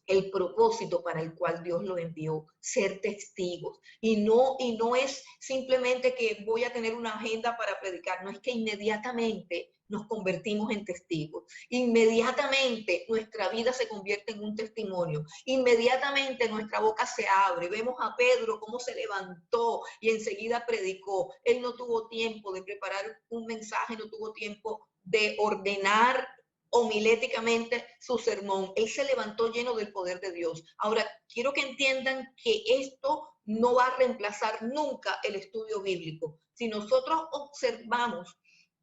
S1: el propósito para el cual Dios lo envió, ser testigos. Y no es simplemente que voy a tener una agenda para predicar, no es que inmediatamente nos convertimos en testigos. Inmediatamente nuestra vida se convierte en un testimonio. Inmediatamente nuestra boca se abre. Vemos a Pedro cómo se levantó y enseguida predicó. Él no tuvo tiempo de preparar un mensaje, no tuvo tiempo de ordenar homiléticamente su sermón. Él se levantó lleno del poder de Dios. Ahora, quiero que entiendan que esto no va a reemplazar nunca el estudio bíblico. Si nosotros observamos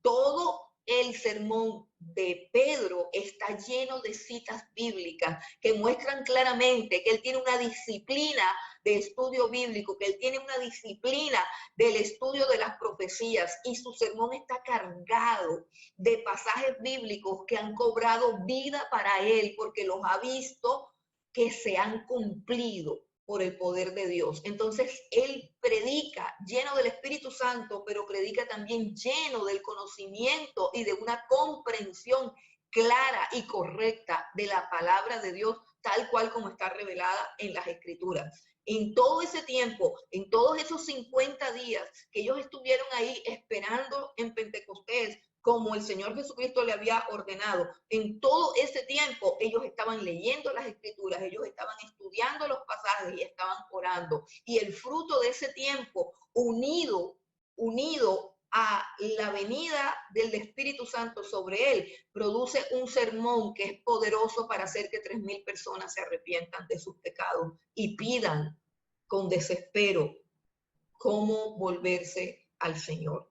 S1: todo el sermón de Pedro está lleno de citas bíblicas que muestran claramente que él tiene una disciplina de estudio bíblico, que él tiene una disciplina del estudio de las profecías, y su sermón está cargado de pasajes bíblicos que han cobrado vida para él porque los ha visto que se han cumplido por el poder de Dios. Entonces, él predica lleno del Espíritu Santo, pero predica también lleno del conocimiento y de una comprensión clara y correcta de la palabra de Dios, tal cual como está revelada en las Escrituras. En todo ese tiempo, en todos esos 50 días que ellos estuvieron ahí esperando en Pentecostés, como el Señor Jesucristo le había ordenado, en todo ese tiempo ellos estaban leyendo las Escrituras, ellos estaban estudiando los pasajes y estaban orando. Y el fruto de ese tiempo, unido a la venida del Espíritu Santo sobre él, produce un sermón que es poderoso para hacer que 3,000 personas se arrepientan de sus pecados y pidan con desespero cómo volverse al Señor.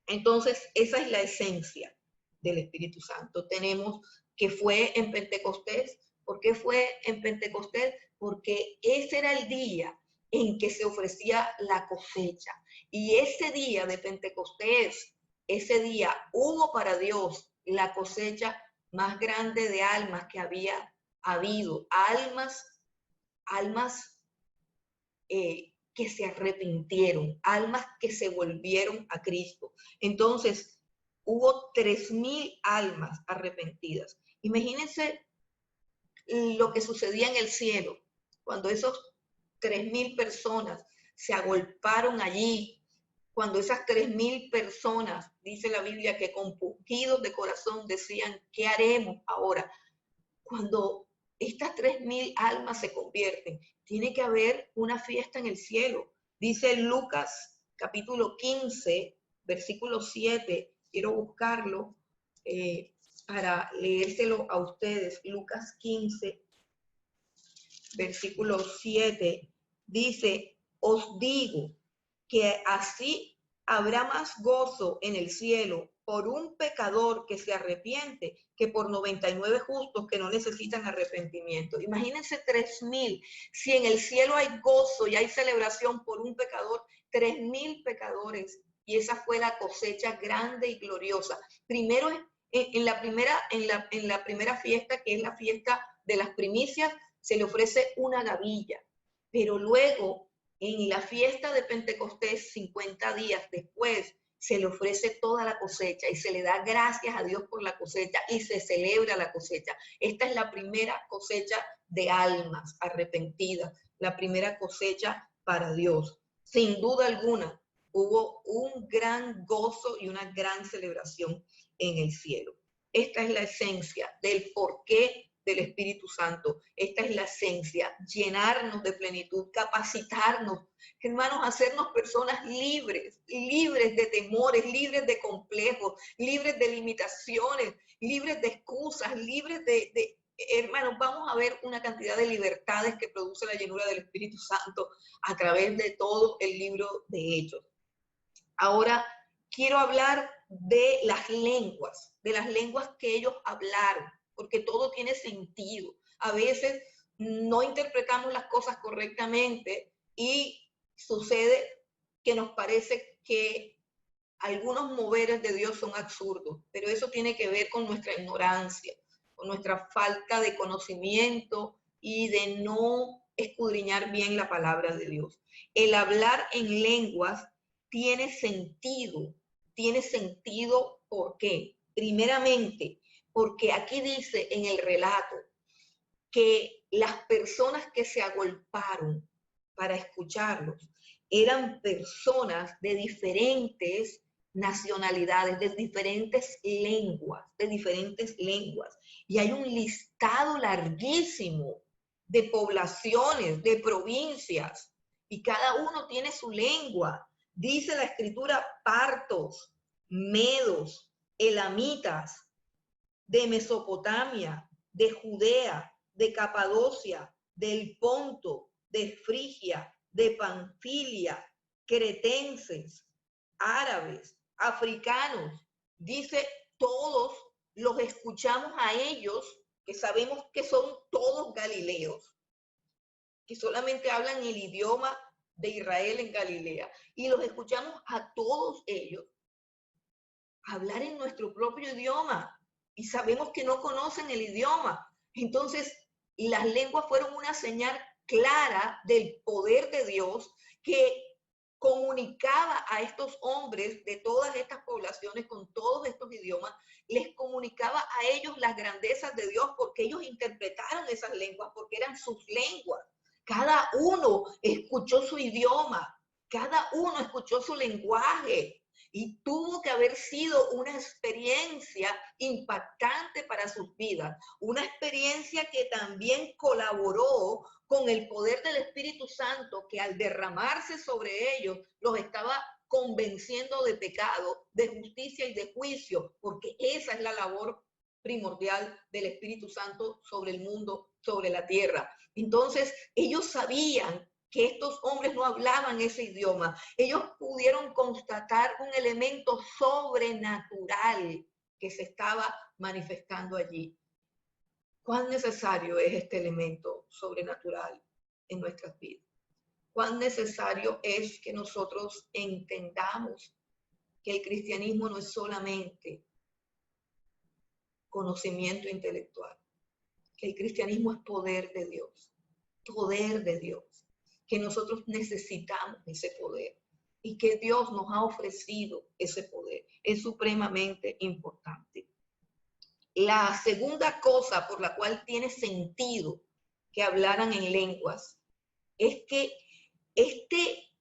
S1: Entonces, esa es la esencia del Espíritu Santo. Tenemos que fue en Pentecostés. ¿Por qué fue en Pentecostés? Porque ese era el día en que se ofrecía la cosecha. Y ese día de Pentecostés, ese día hubo para Dios la cosecha más grande de almas que había habido. Almas que se arrepintieron, almas que se volvieron a Cristo. Entonces, hubo 3,000 almas arrepentidas. Imagínense lo que sucedía en el cielo, cuando esos 3,000 personas se agolparon allí, cuando esas 3,000 personas, dice la Biblia, que compungidos de corazón decían, ¿qué haremos ahora? Cuando estas 3,000 almas se convierten, tiene que haber una fiesta en el cielo. Dice Lucas capítulo 15, versículo 7, quiero buscarlo para leérselo a ustedes. Lucas 15, versículo 7, dice, os digo que así habrá más gozo en el cielo por un pecador que se arrepiente que por 99 justos que no necesitan arrepentimiento. Imagínense 3,000. Si en el cielo hay gozo y hay celebración por un pecador, 3,000 pecadores. Y esa fue la cosecha grande y gloriosa. Primero, en la primera fiesta, que es la fiesta de las primicias, se le ofrece una gavilla. Pero luego, en la fiesta de Pentecostés, 50 días después, se le ofrece toda la cosecha y se le da gracias a Dios por la cosecha y se celebra la cosecha. Esta es la primera cosecha de almas arrepentidas, la primera cosecha para Dios. Sin duda alguna, hubo un gran gozo y una gran celebración en el cielo. Esta es la esencia del porqué del Espíritu Santo. Esta es la esencia, llenarnos de plenitud, capacitarnos, hermanos, hacernos personas libres, libres de temores, libres de complejos, libres de limitaciones, libres de excusas, libres de hermanos, vamos a ver una cantidad de libertades que produce la llenura del Espíritu Santo a través de todo el libro de Hechos. Ahora quiero hablar de las lenguas que ellos hablaron, porque todo tiene sentido. A veces no interpretamos las cosas correctamente y sucede que nos parece que algunos moveres de Dios son absurdos, pero eso tiene que ver con nuestra ignorancia, con nuestra falta de conocimiento y de no escudriñar bien la palabra de Dios. El hablar en lenguas tiene sentido. ¿Por qué? Primeramente, porque aquí dice en el relato que las personas que se agolparon para escucharlos eran personas de diferentes nacionalidades, de diferentes lenguas. Y hay un listado larguísimo de poblaciones, de provincias, y cada uno tiene su lengua. Dice la escritura, partos, medos, elamitas, de Mesopotamia, de Judea, de Capadocia, del Ponto, de Frigia, de Panfilia, cretenses, árabes, africanos. Dice todos los escuchamos a ellos, que sabemos que son todos galileos, que solamente hablan el idioma de Israel en Galilea, y los escuchamos a todos ellos hablar en nuestro propio idioma, y sabemos que no conocen el idioma. Entonces, las lenguas fueron una señal clara del poder de Dios que comunicaba a estos hombres de todas estas poblaciones con todos estos idiomas, les comunicaba a ellos las grandezas de Dios porque ellos interpretaron esas lenguas, porque eran sus lenguas. Cada uno escuchó su idioma, cada uno escuchó su lenguaje. Y tuvo que haber sido una experiencia impactante para sus vidas, una experiencia que también colaboró con el poder del Espíritu Santo, que al derramarse sobre ellos los estaba convenciendo de pecado, de justicia y de juicio, porque esa es la labor primordial del Espíritu Santo sobre el mundo, sobre la tierra. Entonces, ellos sabían que estos hombres no hablaban ese idioma. Ellos pudieron constatar un elemento sobrenatural que se estaba manifestando allí. ¿Cuán necesario es este elemento sobrenatural en nuestras vidas? ¿Cuán necesario es que nosotros entendamos que el cristianismo no es solamente conocimiento intelectual, que el cristianismo es poder de Dios, que nosotros necesitamos ese poder y que Dios nos ha ofrecido ese poder? Es supremamente importante. La segunda cosa por la cual tiene sentido que hablaran en lenguas es que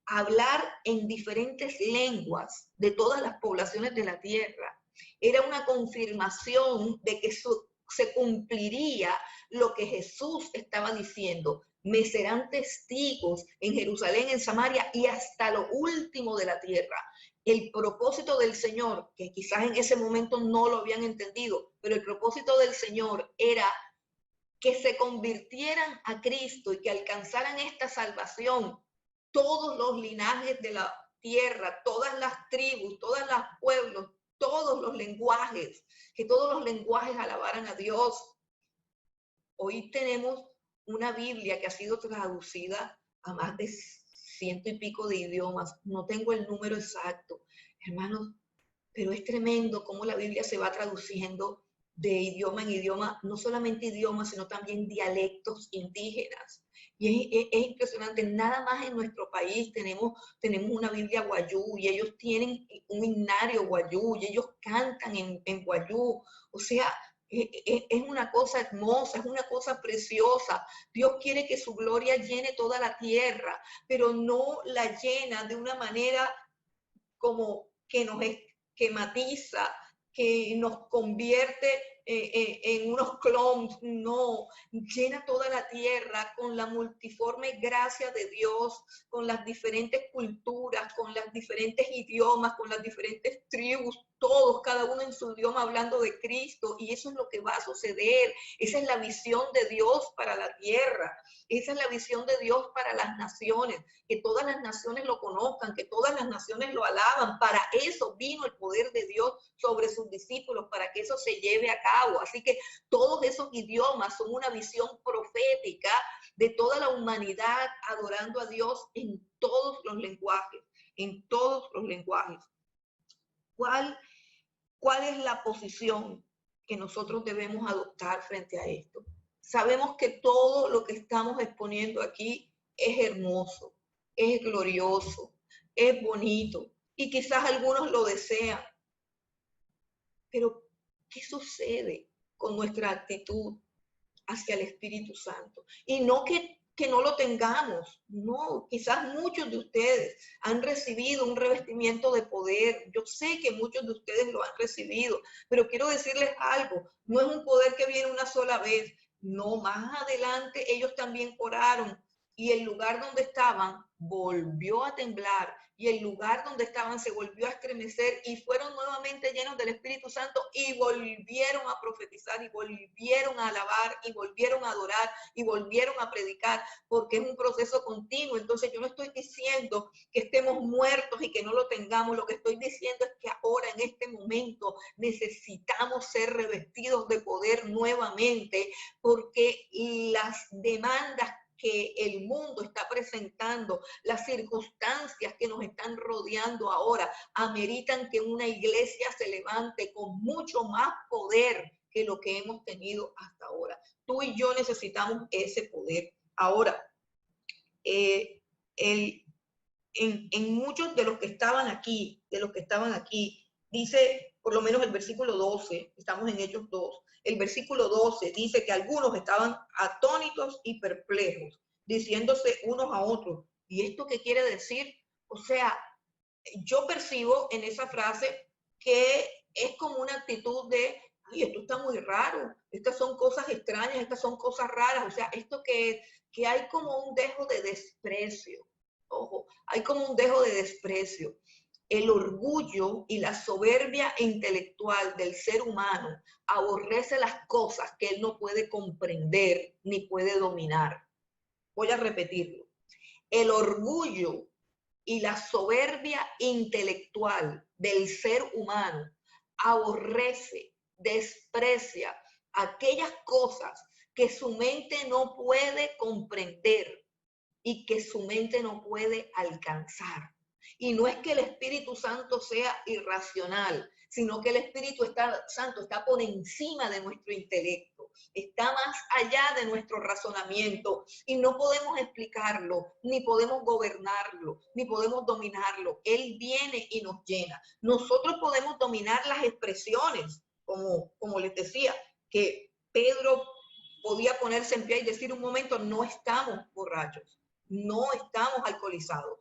S1: hablar en diferentes lenguas de todas las poblaciones de la tierra era una confirmación de que se cumpliría lo que Jesús estaba diciendo. Me serán testigos en Jerusalén, en Samaria y hasta lo último de la tierra. El propósito del Señor, que quizás en ese momento no lo habían entendido, pero el propósito del Señor era que se convirtieran a Cristo y que alcanzaran esta salvación todos los linajes de la tierra, todas las tribus, todos los pueblos, todos los lenguajes, que todos los lenguajes alabaran a Dios. Hoy tenemos una Biblia que ha sido traducida a más de 100 y pico de idiomas. No tengo el número exacto, hermanos, pero es tremendo cómo la Biblia se va traduciendo de idioma en idioma, no solamente idiomas, sino también dialectos indígenas. Y es impresionante, nada más en nuestro país tenemos una Biblia guayú y ellos tienen un himnario guayú y ellos cantan en guayú. O sea, es una cosa hermosa, es una cosa preciosa. Dios quiere que su gloria llene toda la tierra, pero no la llena de una manera como que nos esquematiza, que nos convierte en unos clones. No, llena toda la tierra con la multiforme gracia de Dios, con las diferentes culturas, con los diferentes idiomas, con las diferentes tribus, todos, cada uno en su idioma hablando de Cristo, y eso es lo que va a suceder. Esa es la visión de Dios para la tierra, esa es la visión de Dios para las naciones, que todas las naciones lo conozcan, que todas las naciones lo alaban. Para eso vino el poder de Dios sobre sus discípulos, para que eso se lleve a cabo. Así que todos esos idiomas son una visión profética de toda la humanidad adorando a Dios en todos los lenguajes, en todos los lenguajes. ¿Cuál es la posición que nosotros debemos adoptar frente a esto? Sabemos que todo lo que estamos exponiendo aquí es hermoso, es glorioso, es bonito, y quizás algunos lo desean. Pero, ¿qué sucede con nuestra actitud hacia el Espíritu Santo? Y no que no lo tengamos, no, quizás muchos de ustedes han recibido un revestimiento de poder. Yo sé que muchos de ustedes lo han recibido, pero quiero decirles algo, no es un poder que viene una sola vez. No, más adelante ellos también oraron y el lugar donde estaban volvió a temblar, y el lugar donde estaban se volvió a estremecer, y fueron nuevamente llenos del Espíritu Santo, y volvieron a profetizar, y volvieron a alabar, y volvieron a adorar, y volvieron a predicar, porque es un proceso continuo. Entonces yo no estoy diciendo que estemos muertos y que no lo tengamos, lo que estoy diciendo es que ahora en este momento necesitamos ser revestidos de poder nuevamente, porque las demandas que el mundo está presentando, las circunstancias que nos están rodeando ahora, ameritan que una iglesia se levante con mucho más poder que lo que hemos tenido hasta ahora. Tú y yo necesitamos ese poder. Ahora, en muchos de los que estaban aquí, dice, por lo menos el versículo 12, estamos en Hechos 2, el versículo 12 dice que algunos estaban atónitos y perplejos, diciéndose unos a otros. ¿Y esto qué quiere decir? O sea, yo percibo en esa frase que es como una actitud de, ay, esto está muy raro, estas son cosas extrañas, estas son cosas raras, o sea, esto que hay como un dejo de desprecio. Ojo, hay como un dejo de desprecio. El orgullo y la soberbia intelectual del ser humano aborrece las cosas que él no puede comprender ni puede dominar. Voy a repetirlo. El orgullo y la soberbia intelectual del ser humano aborrece, desprecia aquellas cosas que su mente no puede comprender y que su mente no puede alcanzar. Y no es que el Espíritu Santo sea irracional, sino que el Espíritu Santo está por encima de nuestro intelecto, está más allá de nuestro razonamiento, y no podemos explicarlo, ni podemos gobernarlo, ni podemos dominarlo. Él viene y nos llena. Nosotros podemos dominar las expresiones, como les decía, que Pedro podía ponerse en pie y decir un momento, no estamos borrachos, no estamos alcoholizados.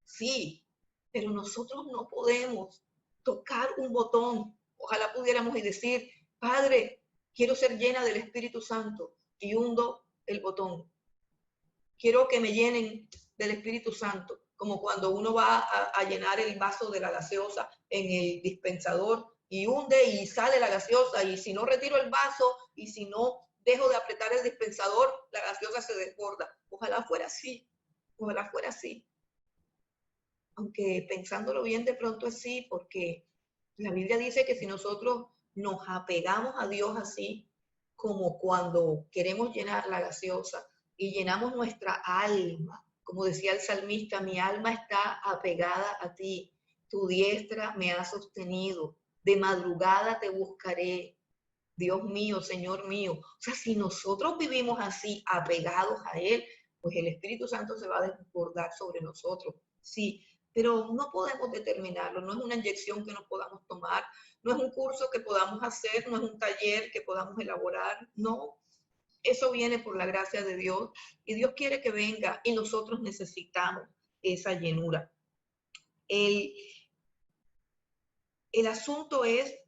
S1: Sí, pero nosotros no podemos tocar un botón. Ojalá pudiéramos y decir, Padre, quiero ser llena del Espíritu Santo, y hundo el botón. Quiero que me llenen del Espíritu Santo, como cuando uno va a llenar el vaso de la gaseosa en el dispensador y hunde y sale la gaseosa, y si no retiro el vaso y si no dejo de apretar el dispensador, la gaseosa se desborda. Ojalá fuera así, ojalá fuera así. Aunque pensándolo bien, de pronto es sí, porque la Biblia dice que si nosotros nos apegamos a Dios así, como cuando queremos llenar la gaseosa y llenamos nuestra alma, como decía el salmista, mi alma está apegada a ti, tu diestra me ha sostenido, de madrugada te buscaré, Dios mío, Señor mío. O sea, si nosotros vivimos así, apegados a Él, pues el Espíritu Santo se va a desbordar sobre nosotros. Sí, pero no podemos determinarlo, no es una inyección que no podamos tomar, no es un curso que podamos hacer, no es un taller que podamos elaborar, no. Eso viene por la gracia de Dios, y Dios quiere que venga, y nosotros necesitamos esa llenura. El asunto es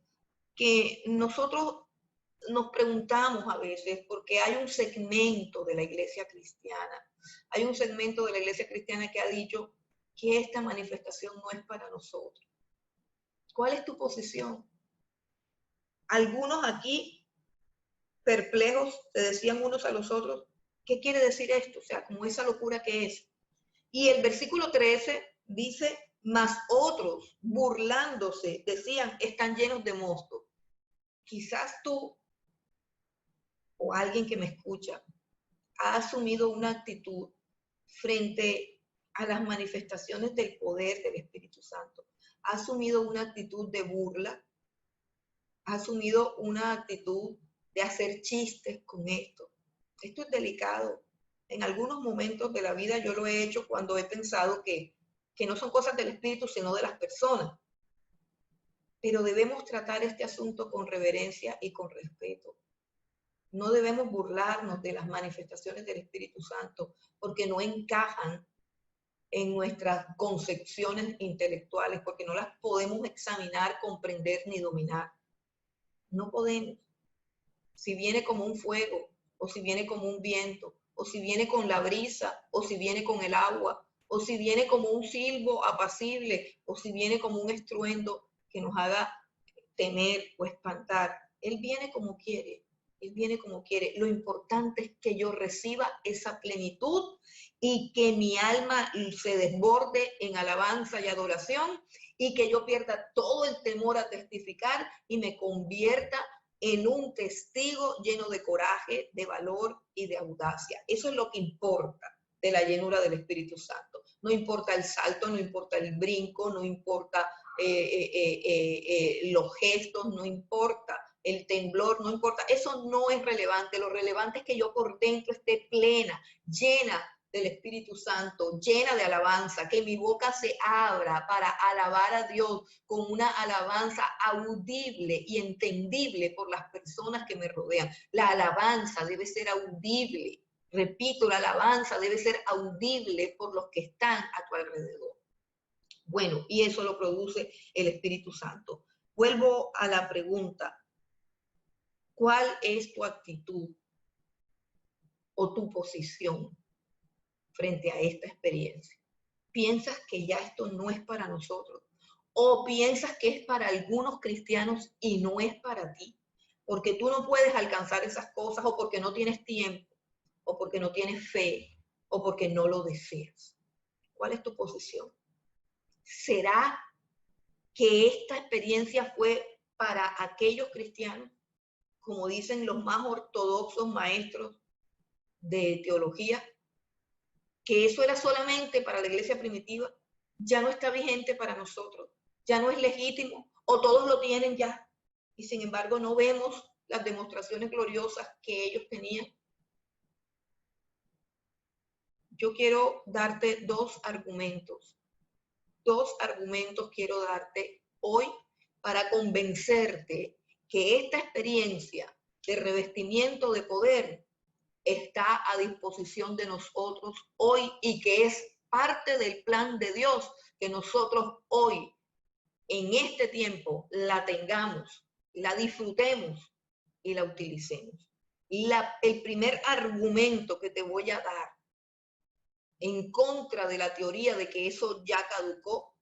S1: que nosotros nos preguntamos a veces, porque hay un segmento de la iglesia cristiana, que ha dicho que esta manifestación no es para nosotros. ¿Cuál es tu posición? Algunos aquí, perplejos, se decían unos a los otros, ¿qué quiere decir esto? O sea, como esa locura que es. Y el versículo 13 dice, mas otros, burlándose, decían, están llenos de mosto. Quizás tú o alguien que me escucha ha asumido una actitud frente a las manifestaciones del poder del Espíritu Santo. Ha asumido una actitud de burla, ha asumido una actitud de hacer chistes con esto. Esto es delicado. En algunos momentos de la vida yo lo he hecho cuando he pensado que no son cosas del Espíritu, sino de las personas. Pero debemos tratar este asunto con reverencia y con respeto. No debemos burlarnos de las manifestaciones del Espíritu Santo porque no encajan en nuestras concepciones intelectuales, porque no las podemos examinar, comprender ni dominar. No podemos. Si viene como un fuego o si viene como un viento o si viene con la brisa, o si viene con el agua, o si viene como un silbo apacible, o si viene como un estruendo que nos haga temer o espantar. Él viene como quiere, Él viene como quiere. Lo importante es que yo reciba esa plenitud y que mi alma se desborde en alabanza y adoración y que yo pierda todo el temor a testificar y me convierta en un testigo lleno de coraje, de valor y de audacia. Eso es lo que importa de la llenura del Espíritu Santo. No importa el salto, no importa el brinco, no importa los gestos, no importa el temblor, no importa. Eso no es relevante. Lo relevante es que yo por dentro esté plena, llena del Espíritu Santo, llena de alabanza, que mi boca se abra para alabar a Dios con una alabanza audible y entendible por las personas que me rodean. La alabanza debe ser audible. Repito, la alabanza debe ser audible por los que están a tu alrededor. Bueno, y eso lo produce el Espíritu Santo. Vuelvo a la pregunta, ¿cuál es tu actitud o tu posición frente a esta experiencia? ¿Piensas que ya esto no es para nosotros? ¿O piensas que es para algunos cristianos y no es para ti? Porque tú no puedes alcanzar esas cosas, o porque no tienes tiempo, o porque no tienes fe, o porque no lo deseas. ¿Cuál es tu posición? ¿Será que esta experiencia fue para aquellos cristianos, como dicen los más ortodoxos maestros de teología, que eso era solamente para la iglesia primitiva, ya no está vigente para nosotros, ya no es legítimo, o todos lo tienen ya, y sin embargo no vemos las demostraciones gloriosas que ellos tenían? Yo quiero darte dos argumentos quiero darte hoy para convencerte que esta experiencia de revestimiento de poder está a disposición de nosotros hoy y que es parte del plan de Dios que nosotros hoy, en este tiempo, la tengamos, la disfrutemos y la utilicemos. El primer argumento que te voy a dar en contra de la teoría de que eso ya caducó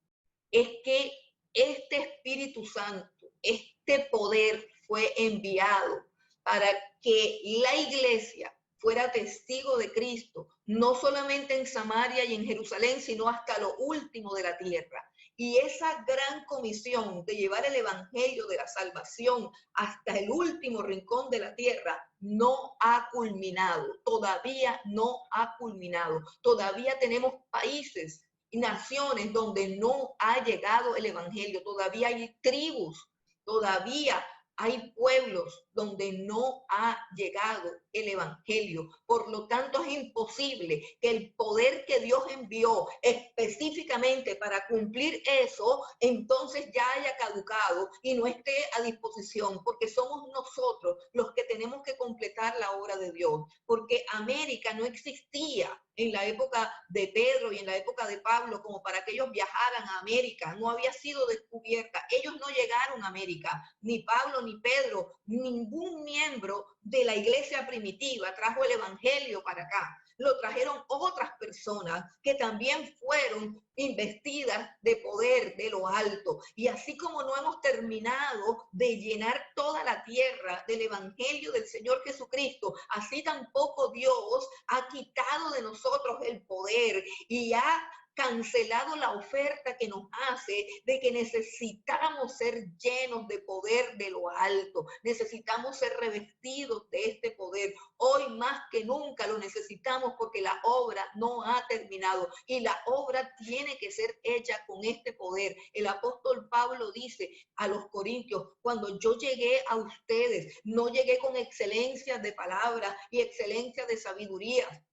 S1: es que este Espíritu Santo, este poder fue enviado para que la iglesia fuera testigo de Cristo, no solamente en Samaria y en Jerusalén, sino hasta lo último de la tierra. Y esa gran comisión de llevar el evangelio de la salvación hasta el último rincón de la tierra no ha culminado, todavía no ha culminado. Todavía tenemos países y naciones donde no ha llegado el evangelio, todavía hay tribus, todavía hay pueblos donde no ha llegado el evangelio. Por lo tanto, es imposible que el poder que Dios envió específicamente para cumplir eso, entonces ya haya caducado y no esté a disposición, porque somos nosotros los que tenemos que completar la obra de Dios, porque América no existía en la época de Pedro y en la época de Pablo como para que ellos viajaran a América. No había sido descubierta. Ellos no llegaron a América, ni Pablo, ni Pedro, ningún miembro de la iglesia primitiva trajo el evangelio para acá. Lo trajeron otras personas que también fueron investidas de poder de lo alto. Y así como no hemos terminado de llenar toda la tierra del evangelio del Señor Jesucristo, así tampoco Dios ha quitado de nosotros el poder y ha cancelado la oferta que nos hace de que necesitamos ser llenos de poder de lo alto, necesitamos ser revestidos de este poder. Hoy más que nunca lo necesitamos porque la obra no ha terminado y la obra tiene que ser hecha con este poder. El apóstol Pablo dice a los corintios, cuando yo llegué a ustedes, no llegué con excelencia de palabra y excelencia de sabiduría,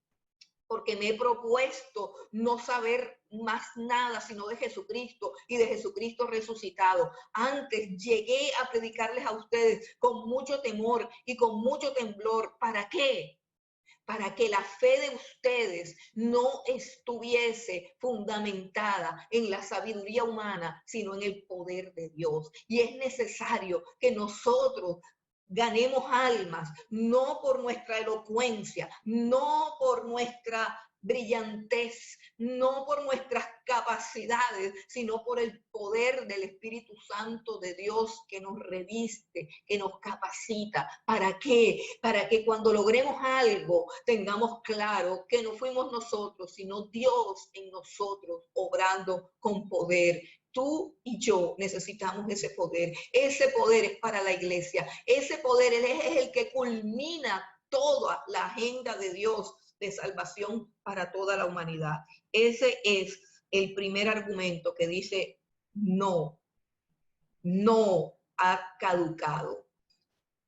S1: porque me he propuesto no saber más nada sino de Jesucristo y de Jesucristo resucitado. Antes llegué a predicarles a ustedes con mucho temor y con mucho temblor. ¿Para qué? Para que la fe de ustedes no estuviese fundamentada en la sabiduría humana, sino en el poder de Dios. Y es necesario que nosotros ganemos almas, no por nuestra elocuencia, no por nuestra brillantez, no por nuestras capacidades, sino por el poder del Espíritu Santo de Dios que nos reviste, que nos capacita. ¿Para qué? Para que cuando logremos algo tengamos claro que no fuimos nosotros, sino Dios en nosotros obrando con poder. Tú y yo necesitamos ese poder. Ese poder es para la iglesia. Ese poder es el que culmina toda la agenda de Dios de salvación para toda la humanidad. Ese es el primer argumento que dice no, no ha caducado.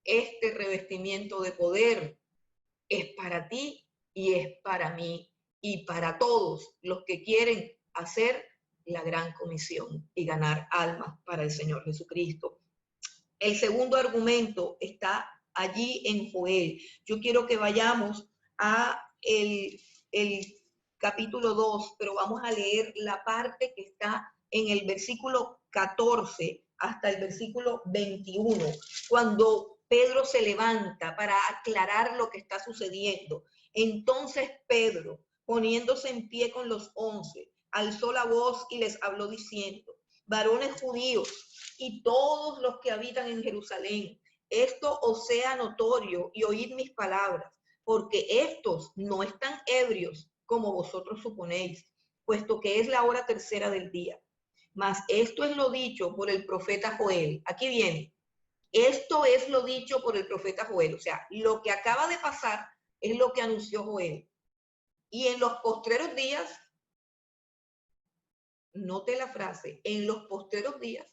S1: Este revestimiento de poder es para ti y es para mí y para todos los que quieren hacer la gran comisión y ganar almas para el Señor Jesucristo. El segundo argumento está allí en Joel. Yo quiero que vayamos a el capítulo 2, pero vamos a leer la parte que está en el versículo 14 hasta el versículo 21, cuando Pedro se levanta para aclarar lo que está sucediendo. Entonces Pedro, poniéndose en pie con los 11, alzó la voz y les habló diciendo: varones judíos y todos los que habitan en Jerusalén, esto os sea notorio y oíd mis palabras, porque estos no están ebrios como vosotros suponéis, puesto que es la hora tercera del día. Mas esto es lo dicho por el profeta Joel. Aquí viene. Esto es lo dicho por el profeta Joel. O sea, lo que acaba de pasar es lo que anunció Joel. Y en los postreros días, note la frase, en los postreros días,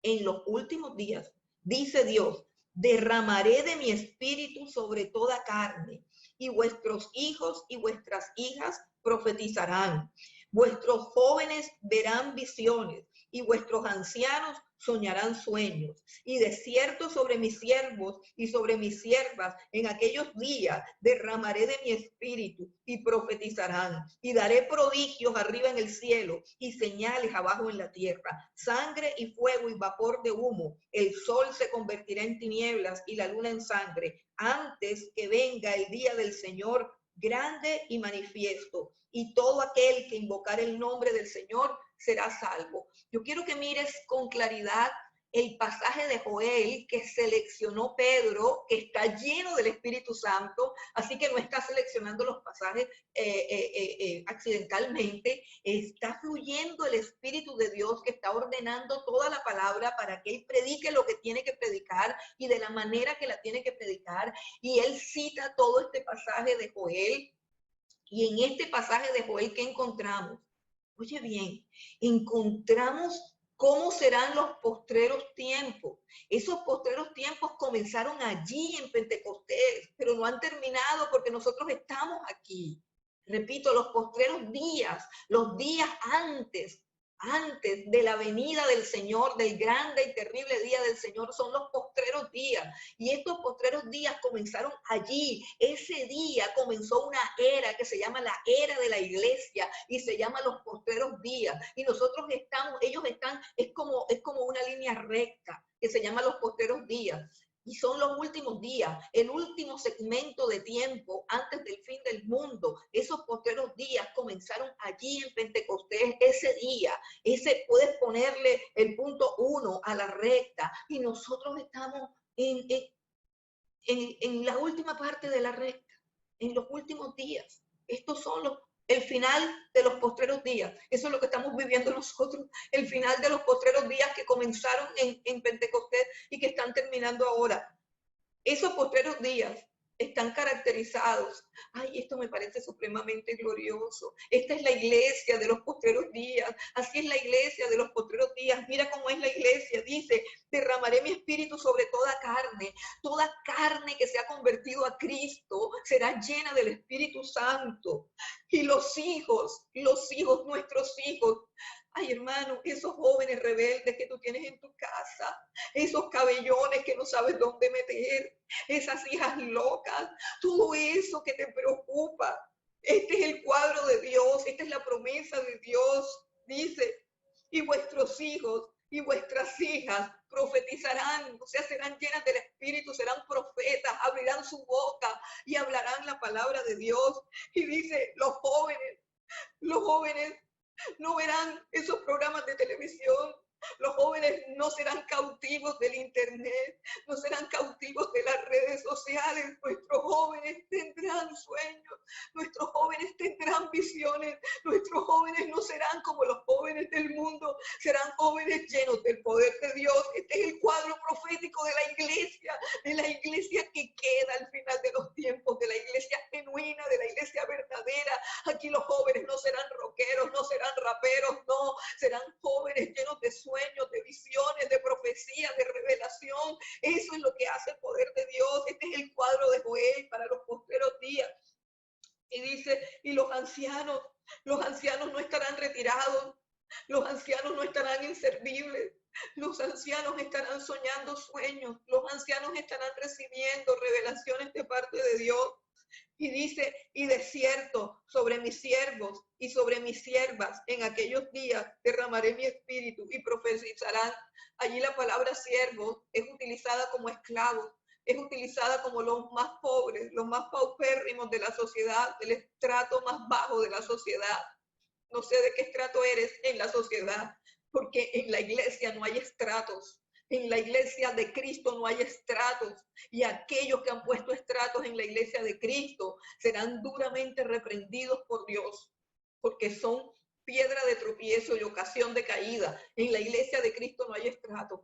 S1: en los últimos días, dice Dios, derramaré de mi espíritu sobre toda carne, y vuestros hijos y vuestras hijas profetizarán. Vuestros jóvenes verán visiones y vuestros ancianos soñarán sueños. Y de cierto sobre mis siervos y sobre mis siervas en aquellos días derramaré de mi espíritu y profetizarán. Y daré prodigios arriba en el cielo y señales abajo en la tierra, sangre y fuego y vapor de humo. El sol se convertirá en tinieblas y la luna en sangre, antes que venga el día del Señor grande y manifiesto, y todo aquel que invocar el nombre del Señor será salvo. Yo quiero que mires con claridad el pasaje de Joel que seleccionó Pedro, que está lleno del Espíritu Santo, así que no está seleccionando los pasajes accidentalmente, está fluyendo el Espíritu de Dios que está ordenando toda la palabra para que él predique lo que tiene que predicar y de la manera que la tiene que predicar, y él cita todo este pasaje de Joel. Y en este pasaje de Joel, ¿qué encontramos? Oye bien, encontramos cómo serán los postreros tiempos. Esos postreros tiempos comenzaron allí en Pentecostés, pero no han terminado porque nosotros estamos aquí. Repito, los postreros días, los días antes de la venida del Señor, del grande y terrible día del Señor, son los postreros días. Y estos postreros días comenzaron allí. Ese día comenzó una era que se llama la era de la iglesia y se llama los postreros días. Y nosotros estamos, ellos están, es como una línea recta que se llama los postreros días. Y son los últimos días, el último segmento de tiempo antes del fin del mundo. Esos postreros días comenzaron allí en Pentecostés, ese día. Ese puedes ponerle el punto 1 a la recta. Y nosotros estamos en la última parte de la recta, en los últimos días. Estos son el final de los postreros días. Eso es lo que estamos viviendo nosotros, el final de los postreros días que comenzaron en Pentecostés y que están terminando ahora. Esos postreros días están caracterizados. Ay, esto me parece supremamente glorioso. Esta es la iglesia de los postreros días. Así es la iglesia de los postreros días. Mira cómo es la iglesia. Dice, derramaré mi espíritu sobre toda carne. Toda carne que se ha convertido a Cristo será llena del Espíritu Santo. Y los hijos, nuestros hijos. Ay, hermano, esos jóvenes rebeldes que tú tienes en tu casa, esos cabellones que no sabes dónde meter, esas hijas locas, todo eso que te preocupa. Este es el cuadro de Dios, esta es la promesa de Dios. Dice, y vuestros hijos y vuestras hijas profetizarán, o sea, serán llenas del Espíritu, serán profetas, abrirán su boca y hablarán la palabra de Dios. Y dice, los jóvenes no verán esos programas de televisión. Los jóvenes no serán cautivos del internet, no serán cautivos de las redes sociales. Nuestros jóvenes tendrán sueños, nuestros jóvenes tendrán visiones, nuestros jóvenes no serán como los jóvenes del mundo, serán jóvenes llenos del poder de Dios. Este es el cuadro profético de la iglesia que queda al final de los tiempos, de la iglesia genuina, de la iglesia verdadera. Aquí los jóvenes no serán rockeros, no serán raperos, no, serán jóvenes llenos de sueños, de visiones, de profecías, de revelación. Eso es lo que hace el poder de Dios. Este es el cuadro de Joel para los postreros días. Y dice, y los ancianos no estarán retirados, los ancianos no estarán inservibles, los ancianos estarán soñando sueños, los ancianos estarán recibiendo revelaciones de parte de Dios. Y dice, y de cierto, sobre mis siervos y sobre mis siervas, en aquellos días derramaré mi espíritu y profetizarán. Allí la palabra siervos es utilizada como esclavos, es utilizada como los más pobres, los más paupérrimos de la sociedad, el estrato más bajo de la sociedad. No sé de qué estrato eres en la sociedad, porque en la iglesia no hay estratos. En la iglesia de Cristo no hay estratos, y aquellos que han puesto estratos en la iglesia de Cristo serán duramente reprendidos por Dios, porque son piedra de tropiezo y ocasión de caída. En la iglesia de Cristo no hay estratos.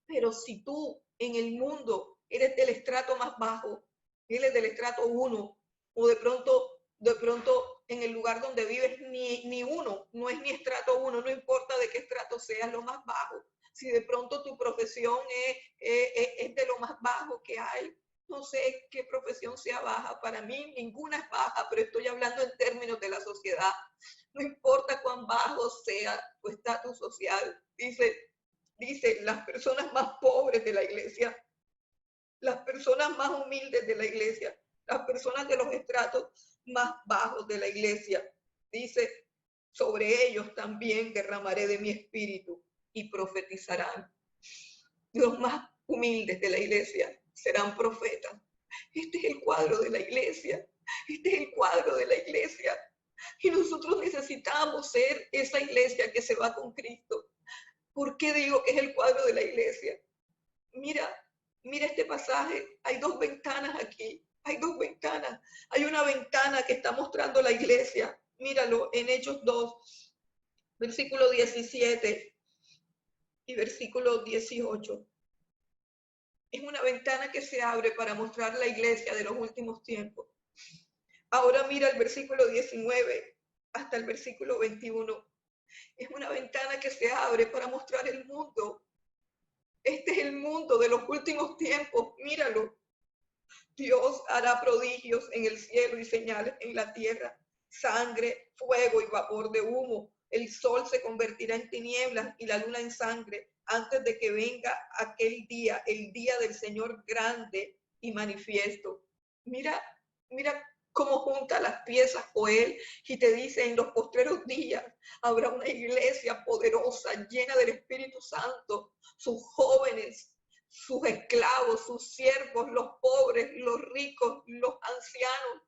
S1: Pero si tú en el mundo eres del estrato más bajo, eres del estrato 1, o de pronto en el lugar donde vives ni uno, no es ni estrato 1, no importa de qué estrato seas, lo más bajo. Si de pronto tu profesión es de lo más bajo que hay, no sé qué profesión sea baja, para mí ninguna es baja, pero estoy hablando en términos de la sociedad. No importa cuán bajo sea tu estatus social, dice las personas más pobres de la iglesia, las personas más humildes de la iglesia, las personas de los estratos más bajos de la iglesia. Dice, sobre ellos también derramaré de mi espíritu y profetizarán. Los más humildes de la iglesia serán profetas. Este es el cuadro de la iglesia. Este es el cuadro de la iglesia. Y nosotros necesitamos ser esa iglesia que se va con Cristo. ¿Por qué digo que es el cuadro de la iglesia? Mira este pasaje. Hay dos ventanas aquí. Hay dos ventanas. Hay una ventana que está mostrando la iglesia. Míralo en Hechos 2, versículo 17 y versículo 18. Es una ventana que se abre para mostrar la iglesia de los últimos tiempos. Ahora mira el versículo 19 hasta el versículo 21. Es una ventana que se abre para mostrar el mundo. Este es el mundo de los últimos tiempos. Míralo. Dios hará prodigios en el cielo y señales en la tierra, sangre, fuego y vapor de humo. El sol se convertirá en tinieblas y la luna en sangre antes de que venga aquel día, el día del Señor grande y manifiesto. Mira cómo junta las piezas Joel y te dice, en los postreros días habrá una iglesia poderosa, llena del Espíritu Santo, sus jóvenes, sus esclavos, sus siervos, los pobres, los ricos, los ancianos,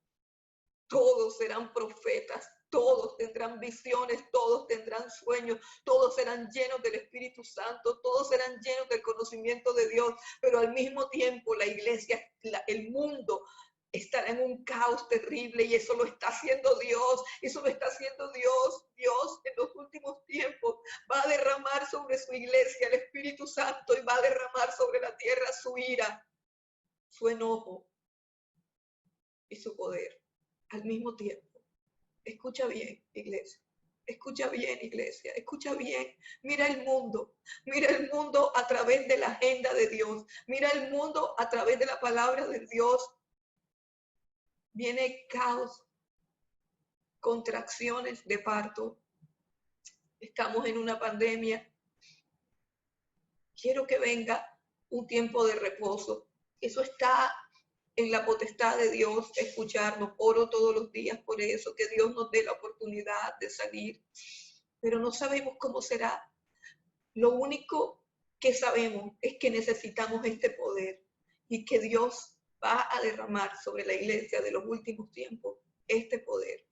S1: todos serán profetas, todos tendrán visiones, todos tendrán sueños, todos serán llenos del Espíritu Santo, todos serán llenos del conocimiento de Dios, pero al mismo tiempo la iglesia, el mundo estará en un caos terrible, y eso lo está haciendo Dios, eso lo está haciendo Dios. Dios en los últimos tiempos va a derramar sobre su iglesia el Espíritu Santo y va a derramar sobre la tierra su ira, su enojo y su poder al mismo tiempo. Escucha bien, iglesia. Escucha bien, iglesia, escucha bien. Mira el mundo a través de la agenda de Dios. Mira el mundo a través de la palabra de Dios. Viene caos, contracciones de parto. Estamos en una pandemia. Quiero que venga un tiempo de reposo. Eso está en la potestad de Dios, escucharnos. Oro todos los días por eso, que Dios nos dé la oportunidad de salir. Pero no sabemos cómo será. Lo único que sabemos es que necesitamos este poder y que Dios va a derramar sobre la iglesia de los últimos tiempos este poder.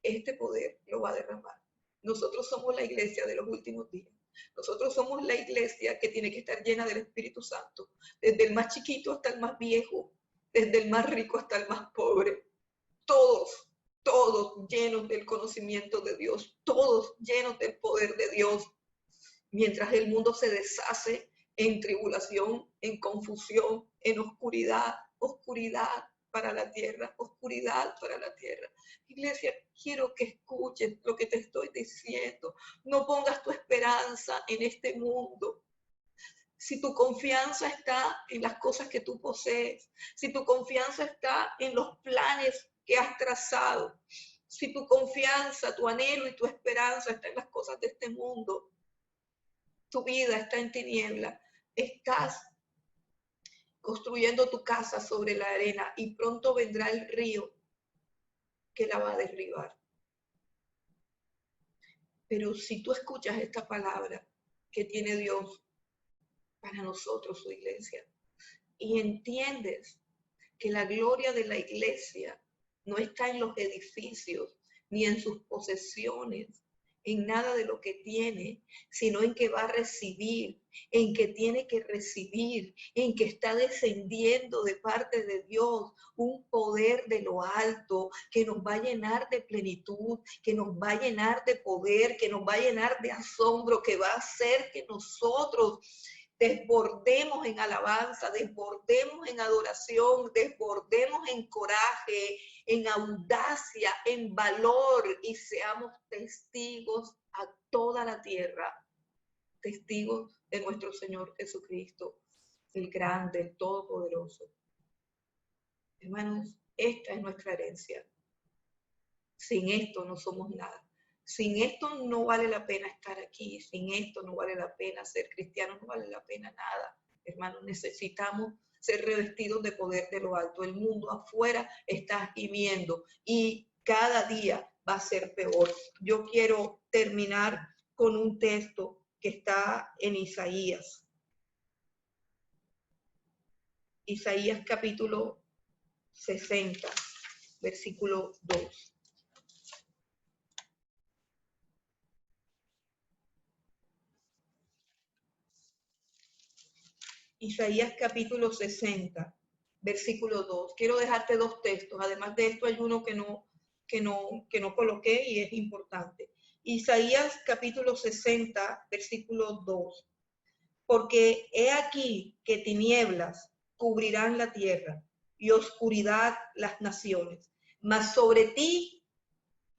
S1: Este poder lo va a derramar. Nosotros somos la iglesia de los últimos días. Nosotros somos la iglesia que tiene que estar llena del Espíritu Santo, desde el más chiquito hasta el más viejo, desde el más rico hasta el más pobre. Todos llenos del conocimiento de Dios, todos llenos del poder de Dios. Mientras el mundo se deshace en tribulación, en confusión, en oscuridad, oscuridad para la tierra, oscuridad para la tierra. Iglesia, quiero que escuches lo que te estoy diciendo. No pongas tu esperanza en este mundo. Si tu confianza está en las cosas que tú posees, si tu confianza está en los planes que has trazado, si tu confianza, tu anhelo y tu esperanza está en las cosas de este mundo, tu vida está en tiniebla, estás construyendo tu casa sobre la arena y pronto vendrá el río que la va a derribar. Pero si tú escuchas esta palabra que tiene Dios para nosotros, su iglesia, y entiendes que la gloria de la iglesia no está en los edificios ni en sus posesiones, en nada de lo que tiene, sino en que va a recibir, en que tiene que recibir, en que está descendiendo de parte de Dios un poder de lo alto que nos va a llenar de plenitud, que nos va a llenar de poder, que nos va a llenar de asombro, que va a hacer que nosotros desbordemos en alabanza, desbordemos en adoración, desbordemos en coraje, en audacia, en valor y seamos testigos a toda la tierra, testigos de nuestro Señor Jesucristo, el grande, el todopoderoso. Hermanos, esta es nuestra herencia. Sin esto no somos nada. Sin esto no vale la pena estar aquí, sin esto no vale la pena ser cristiano, no vale la pena nada. Hermanos, necesitamos ser revestidos de poder de lo alto. El mundo afuera está gimiendo y cada día va a ser peor. Yo quiero terminar con un texto que está en Isaías. Isaías capítulo 60, versículo 2. Isaías capítulo 60, versículo 2. Quiero dejarte dos textos. Además de esto hay uno que no coloqué y es importante. Isaías capítulo 60, versículo 2. Porque he aquí que tinieblas cubrirán la tierra y oscuridad las naciones. Mas sobre ti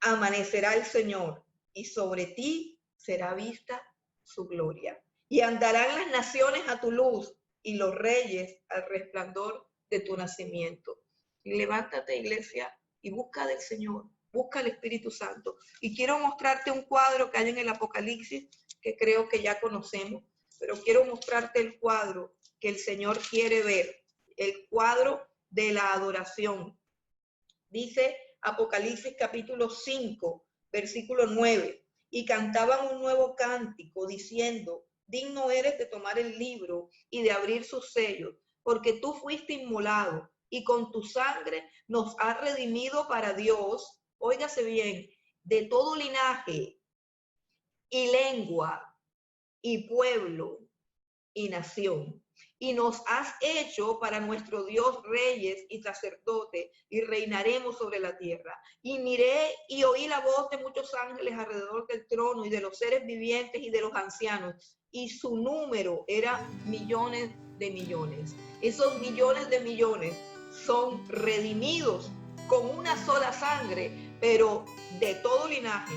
S1: amanecerá el Señor y sobre ti será vista su gloria. Y andarán las naciones a tu luz y los reyes al resplandor de tu nacimiento. Y levántate, iglesia, y busca del Señor, busca al Espíritu Santo. Y quiero mostrarte un cuadro que hay en el Apocalipsis, que creo que ya conocemos, pero quiero mostrarte el cuadro que el Señor quiere ver, el cuadro de la adoración. Dice Apocalipsis capítulo 5, versículo 9, y cantaban un nuevo cántico diciendo: digno eres de tomar el libro y de abrir sus sellos, porque tú fuiste inmolado y con tu sangre nos has redimido para Dios, óigase bien, de todo linaje y lengua y pueblo y nación. Y nos has hecho para nuestro Dios reyes y sacerdotes, y reinaremos sobre la tierra. Y miré y oí la voz de muchos ángeles alrededor del trono, y de los seres vivientes y de los ancianos, y su número era millones de millones. Esos millones de millones son redimidos con una sola sangre, pero de todo linaje,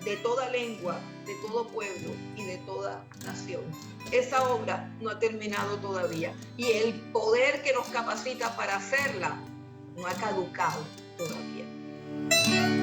S1: de toda lengua, de todo pueblo y de toda nación. Esa obra no ha terminado todavía y el poder que nos capacita para hacerla no ha caducado todavía.